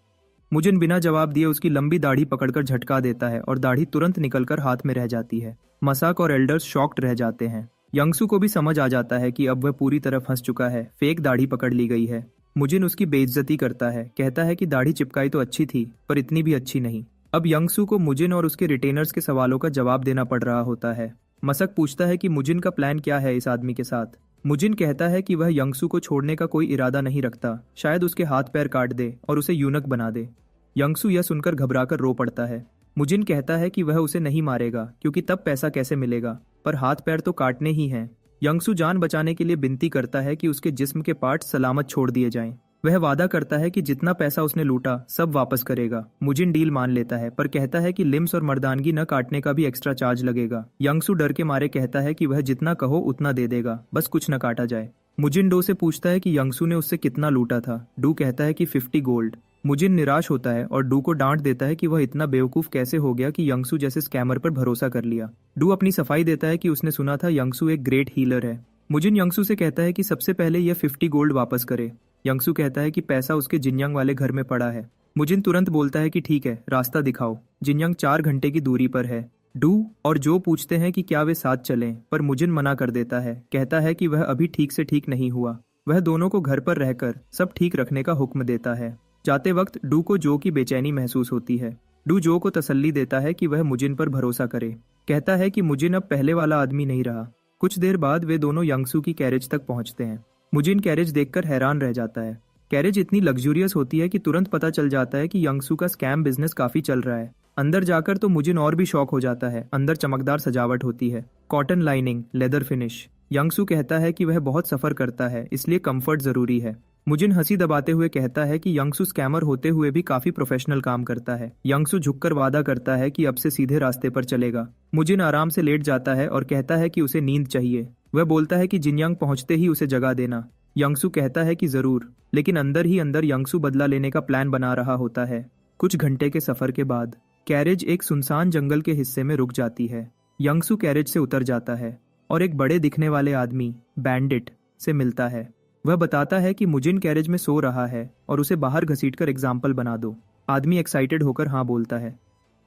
मुजिन बिना जवाब दिए उसकी लंबी दाढ़ी पकड़कर झटका देता है और दाढ़ी तुरंत निकलकर हाथ में रह जाती है। मसाक और एल्डर्स शॉक्ड रह जाते हैं। यंगसू को भी समझ आ जाता है कि अब वह पूरी तरह फंस चुका है। फेक दाढ़ी पकड़ ली गई है। मुजिन उसकी बेइज्जती करता है, कहता है कि दाढ़ी चिपकाई तो अच्छी थी, पर इतनी भी अच्छी नहीं। अब यंगसू को मुजिन और उसके रिटेनर्स के सवालों का जवाब देना पड़ रहा होता है। मसक पूछता है कि मुजिन का प्लान क्या है इस आदमी के साथ। मुजिन कहता है कि वह यंगसू को छोड़ने का कोई इरादा नहीं रखता, शायद उसके हाथ पैर काट दे और उसे यूनक बना दे। यंगसू यह सुनकर घबराकर रो पड़ता है। मुजिन कहता है कि वह उसे नहीं मारेगा क्योंकि तब पैसा कैसे मिलेगा, पर हाथ पैर तो काटने ही हैं। यंगसू जान बचाने के लिए विनती करता है कि उसके जिस्म के पार्ट सलामत छोड़ दिए जाएं। वह वादा करता है कि जितना पैसा उसने लूटा सब वापस करेगा। मुजिन डील मान लेता है, पर कहता है कि लिम्स और मर्दानगी न काटने का भी एक्स्ट्रा चार्ज लगेगा। यंगसू डर के मारे कहता है कि वह जितना कहो उतना दे देगा, बस कुछ न काटा जाए। मुजिन डो से पूछता है कि यंगसू ने उससे कितना लूटा था। डू कहता है कि 50 गोल्ड। मुजिन निराश होता है और डू को डांट देता है कि वह इतना बेवकूफ कैसे हो गया कि यंगसू जैसे स्कैमर पर भरोसा कर लिया। डू अपनी सफाई देता है कि उसने सुना था यंगसू एक ग्रेट हीलर है। मुजिन यंगसू से कहता है कि सबसे पहले यह 50 गोल्ड वापस करे। यंगसू कहता है कि पैसा उसके जिनयांग वाले घर में पड़ा है। मुजिन तुरंत बोलता है कि ठीक है, रास्ता दिखाओ। जिनयांग 4 घंटे की दूरी पर है। डू और जो पूछते हैं कि क्या वे साथ चलें, पर मुजिन मना कर देता है, कहता है कि वह अभी ठीक से ठीक नहीं हुआ। वह दोनों को घर पर रहकर सब ठीक रखने का हुक्म देता है। जाते वक्त डू को जो की बेचैनी महसूस होती है। डू जो को तसल्ली देता है कि वह मुजिन पर भरोसा करे। कहता है कि मुजिन अब पहले वाला आदमी नहीं रहा। कुछ देर बाद वे दोनों यंगसू की कैरेज तक पहुंचते हैं। मुजिन कैरेज देखकर हैरान रह जाता है। कैरेज इतनी लग्जूरियस होती है कि तुरंत पता चल जाता है कि यंगसू का स्कैम बिजनेस काफी चल रहा है। अंदर जाकर तो मुजिन और भी शौक हो जाता है। अंदर चमकदार सजावट होती है, कॉटन लाइनिंग, लेदर फिनिश। यंगसू कहता है कि वह बहुत सफर करता है, इसलिए कंफर्ट जरूरी है। मुजिन हंसी दबाते हुए कहता है कि यंगसू स्कैमर होते हुए भी काफी प्रोफेशनल काम करता है। यंगसू झुककर वादा करता है कि अब से सीधे रास्ते पर चलेगा। मुजिन आराम से लेट जाता है और कहता है कि उसे नींद चाहिए। वह बोलता है कि जिनयांग पहुंचते ही उसे जगा देना। यंगसू कहता है कि जरूर, लेकिन अंदर ही अंदर यंगसू बदला लेने का प्लान बना रहा होता है। कुछ घंटे के सफर के बाद कैरेज एक सुनसान जंगल के हिस्से में रुक जाती है। यंगसू कैरेज से उतर जाता है और एक बड़े दिखने वाले आदमी, बैंडिट, से मिलता है। वह बताता है कि मुजिन कैरेज में सो रहा है और उसे बाहर घसीटकर एग्जाम्पल बना दो। आदमी एक्साइटेड होकर हाँ बोलता है।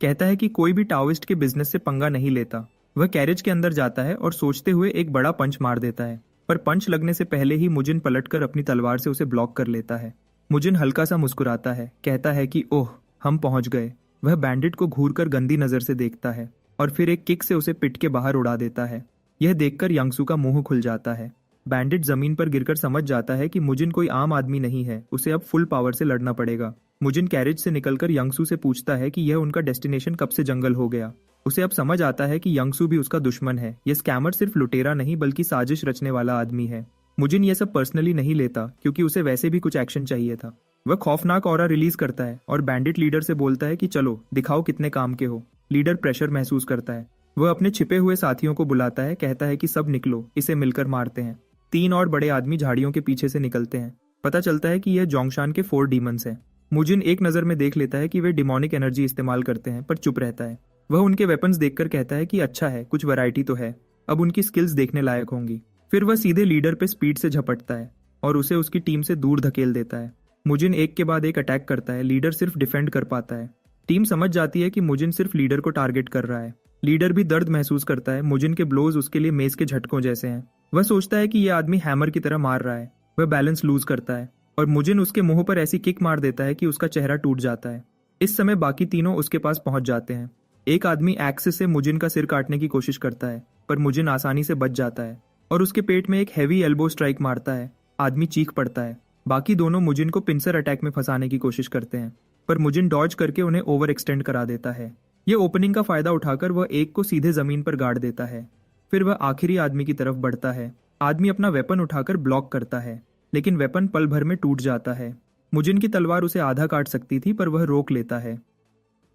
कहता है कि कोई भी टाओइस्ट के बिजनेस से पंगा नहीं लेता। वह कैरेज के अंदर जाता है और सोचते हुए एक बड़ा पंच मार देता है, पर पंच लगने से पहले ही मुजिन पलटकर अपनी तलवार से उसे ब्लॉक कर लेता है। मुजिन हल्का सा मुस्कुराता है, कहता है कि ओह, हम पहुंच गए। वह बैंडिट को घूरकर गंदी नजर से देखता है और फिर एक किक से उसे पिट के बाहर उड़ा देता है। यह देखकर यंगसू का मुंह खुल जाता है। बैंडिट जमीन पर गिरकर समझ जाता है कि मुजिन कोई आम आदमी नहीं है, उसे अब फुल पावर से लड़ना पड़ेगा। मुजिन कैरेज से निकलकर यंगसू से पूछता है कि यह उनका डेस्टिनेशन कब से जंगल हो गया। उसे अब समझ आता है कि यंगसू भी उसका दुश्मन है। यह स्कैमर सिर्फ लुटेरा नहीं बल्कि साजिश रचने वाला आदमी है। मुजिन यह सब पर्सनली नहीं लेता क्योंकि उसे वैसे भी कुछ एक्शन चाहिए था। वह खौफनाक ऑरा रिलीज करता है और बैंडिट लीडर से बोलता है कि चलो दिखाओ कितने काम के हो। लीडर प्रेशर महसूस करता है। वह अपने छिपे हुए साथियों को बुलाता है, कहता है कि सब निकलो, इसे मिलकर मारते हैं। 3 और बड़े आदमी झाड़ियों के पीछे से निकलते हैं। पता चलता है कि यह जोंगशान के 4 डीमंस हैं। मुजिन एक नज़र में देख लेता है कि वे डिमोनिक एनर्जी इस्तेमाल करते हैं, पर चुप रहता है। वह उनके वेपन्स देखकर कहता है कि अच्छा है, कुछ वैरायटी तो है, अब उनकी स्किल्स देखने लायक होंगी। फिर वह सीधे लीडर पे स्पीड से झपटता है और उसे उसकी टीम से दूर धकेल देता है। मुजिन एक के बाद एक अटैक करता है। लीडर सिर्फ डिफेंड कर पाता है। टीम समझ जाती है कि मुजिन सिर्फ लीडर को टारगेट कर रहा है। लीडर भी दर्द महसूस करता है। मुजिन के ब्लोज उसके लिए मेज के झटकों जैसे हैं। वह सोचता है कि यह आदमी हैमर की तरह मार रहा है। वह बैलेंस लूज करता है और मुजिन उसके मुंह पर ऐसी किक मार देता है कि उसका चेहरा टूट जाता है। इस समय बाकी तीनों उसके पास पहुंच जाते हैं। एक आदमी एक्सिस से मुजिन का सिर काटने की कोशिश करता है, पर मुजिन आसानी से बच जाता है और उसके पेट में एक हैवी एल्बो स्ट्राइक मारता है। आदमी चीख पड़ता है। बाकी दोनों मुजिन को पिंसर अटैक में फंसाने की कोशिश करते हैं, पर मुजिन डॉज करके उन्हें ओवर एक्सटेंड करा देता है। ये ओपनिंग का फायदा उठाकर वह एक को सीधे जमीन पर गाड़ देता है। फिर वह आखिरी आदमी की तरफ बढ़ता है। आदमी अपना वेपन उठाकर ब्लॉक करता है, लेकिन वेपन पल भर में टूट जाता है। मुजिन की तलवार उसे आधा काट सकती थी, पर वह रोक लेता है।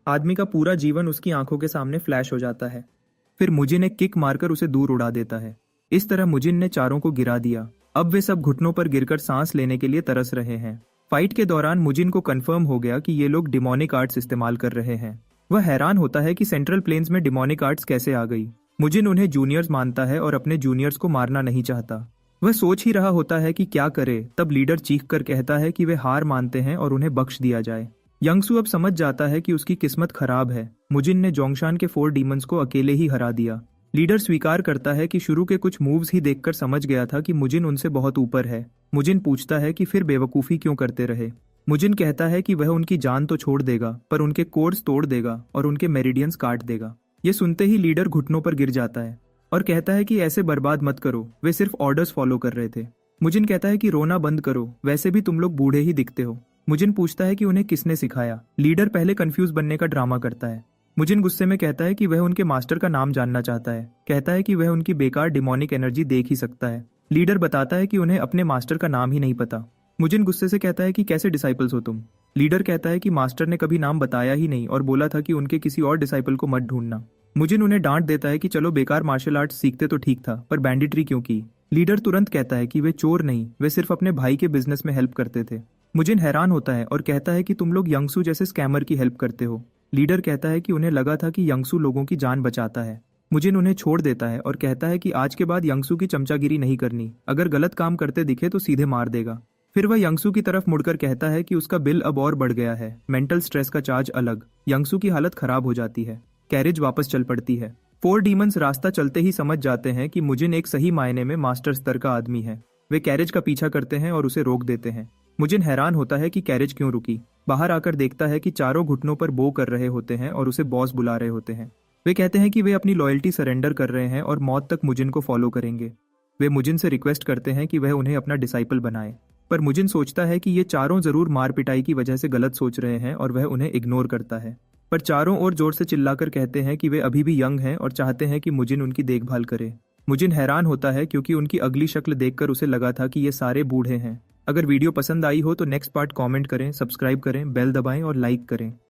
आदमी का पूरा जीवन उसकी आंखों के सामने फ्लैश हो जाता है। फिर मुजिन एक किक मारकर उसे दूर उड़ा देता है। इस तरह मुजिन ने चारों को गिरा दिया। अब वे सब घुटनों पर गिरकर सांस लेने के लिए तरस रहे हैं। फाइट के दौरान मुजिन को कंफर्म हो गया कि ये लोग डिमोनिक आर्ट्स इस्तेमाल कर रहे हैं। वह हैरान होता है कि सेंट्रल प्लेन्स में डिमोनिक आर्ट्स कैसे आ गई। मुजिन उन्हें जूनियर्स मानता है और अपने जूनियर्स को मारना नहीं चाहता। वह सोच ही रहा होता है कि क्या करे, तब लीडर चीख कर कहता है कि वे हार मानते हैं और उन्हें बख्श दिया जाए। यंगसू अब समझ जाता है कि उसकी किस्मत खराब है। मुजिन ने जोंगशान के 4 डीमंस को अकेले ही हरा दिया। लीडर स्वीकार करता है कि शुरू के कुछ मूव्स ही देखकर समझ गया था कि मुजिन उनसे बहुत ऊपर है। मुजिन पूछता है कि फिर बेवकूफ़ी क्यों करते रहे। मुजिन कहता है कि वह उनकी जान तो छोड़ देगा, पर उनके कोर्स तोड़ देगा और उनके मेरिडियंस काट देगा। ये सुनते ही लीडर घुटनों पर गिर जाता है और कहता है कि ऐसे बर्बाद मत करो, वे सिर्फ ऑर्डर्स फॉलो कर रहे थे। मुजिन कहता है कि रोना बंद करो, वैसे भी तुम लोग बूढ़े ही दिखते हो। मुजिन पूछता है कि उन्हें किसने सिखाया। लीडर पहले कंफ्यूज बनने का ड्रामा करता है। मुजिन गुस्से में कहता है कि वह उनके मास्टर का नाम जानना चाहता है। कहता है कि वह उनकी बेकार डिमोनिक एनर्जी देख ही सकता है। लीडर बताता है कि उन्हें अपने मास्टर का नाम ही नहीं पता। मुजिन गुस्से से कहता है कि कैसे डिसाइपल्स हो तुम। लीडर कहता है कि मास्टर ने कभी नाम बताया ही नहीं और बोला था कि उनके किसी और डिसाइपल को मत ढूंढना। मुजिन उन्हें डांट देता है कि चलो बेकार मार्शल आर्ट्स सीखते तो ठीक था, पर बैंडिट्री क्यों की। लीडर तुरंत कहता है कि वे चोर नहीं, वे सिर्फ अपने भाई के बिजनेस में हेल्प करते थे। मुजिन हैरान होता है और कहता है कि तुम लोग यंगसू जैसे स्कैमर की हेल्प करते हो। लीडर कहता है कि उन्हें लगा था कि यंगसू लोगों की जान बचाता है। मुजिन उन्हें छोड़ देता है और कहता है कि आज के बाद यंगसू की चमचागिरी नहीं करनी, अगर गलत काम करते दिखे तो सीधे मार देगा। फिर वह यंगसू की तरफ मुड़कर कहता है कि उसका बिल अब और बढ़ गया है, मेंटल स्ट्रेस का चार्ज अलग। यंगसू की हालत खराब हो जाती है। कैरेज वापस चल पड़ती है। 4 डीमंस रास्ता चलते ही समझ जाते हैं कि मुजिन एक सही मायने में मास्टर स्तर का आदमी है। वे कैरेज का पीछा करते हैं और उसे रोक देते हैं। मुजिन हैरान होता है कि कैरेज क्यों रुकी। बाहर आकर देखता है कि चारों घुटनों पर बो कर रहे होते हैं और उसे बॉस बुला रहे होते हैं। वे कहते हैं कि वे अपनी लॉयल्टी सरेंडर कर रहे हैं और मौत तक मुजिन को फॉलो करेंगे। वे मुजिन से रिक्वेस्ट करते हैं कि वह उन्हें अपना डिसाइपल बनाए, पर मुजिन सोचता है कि ये चारों जरूर मार पिटाई की वजह से गलत सोच रहे हैं और वह उन्हें इग्नोर करता है। पर चारों ओर जोर से चिल्लाकर कहते हैं कि वे अभी भी यंग हैं और चाहते हैं कि मुजिन उनकी देखभाल करे। मुजिन हैरान होता है क्योंकि उनकी अगली शक्ल देखकर उसे लगा था कि ये सारे बूढ़े हैं। अगर वीडियो पसंद आई हो तो नेक्स्ट पार्ट कमेंट करें, सब्सक्राइब करें, बेल दबाएं और लाइक करें।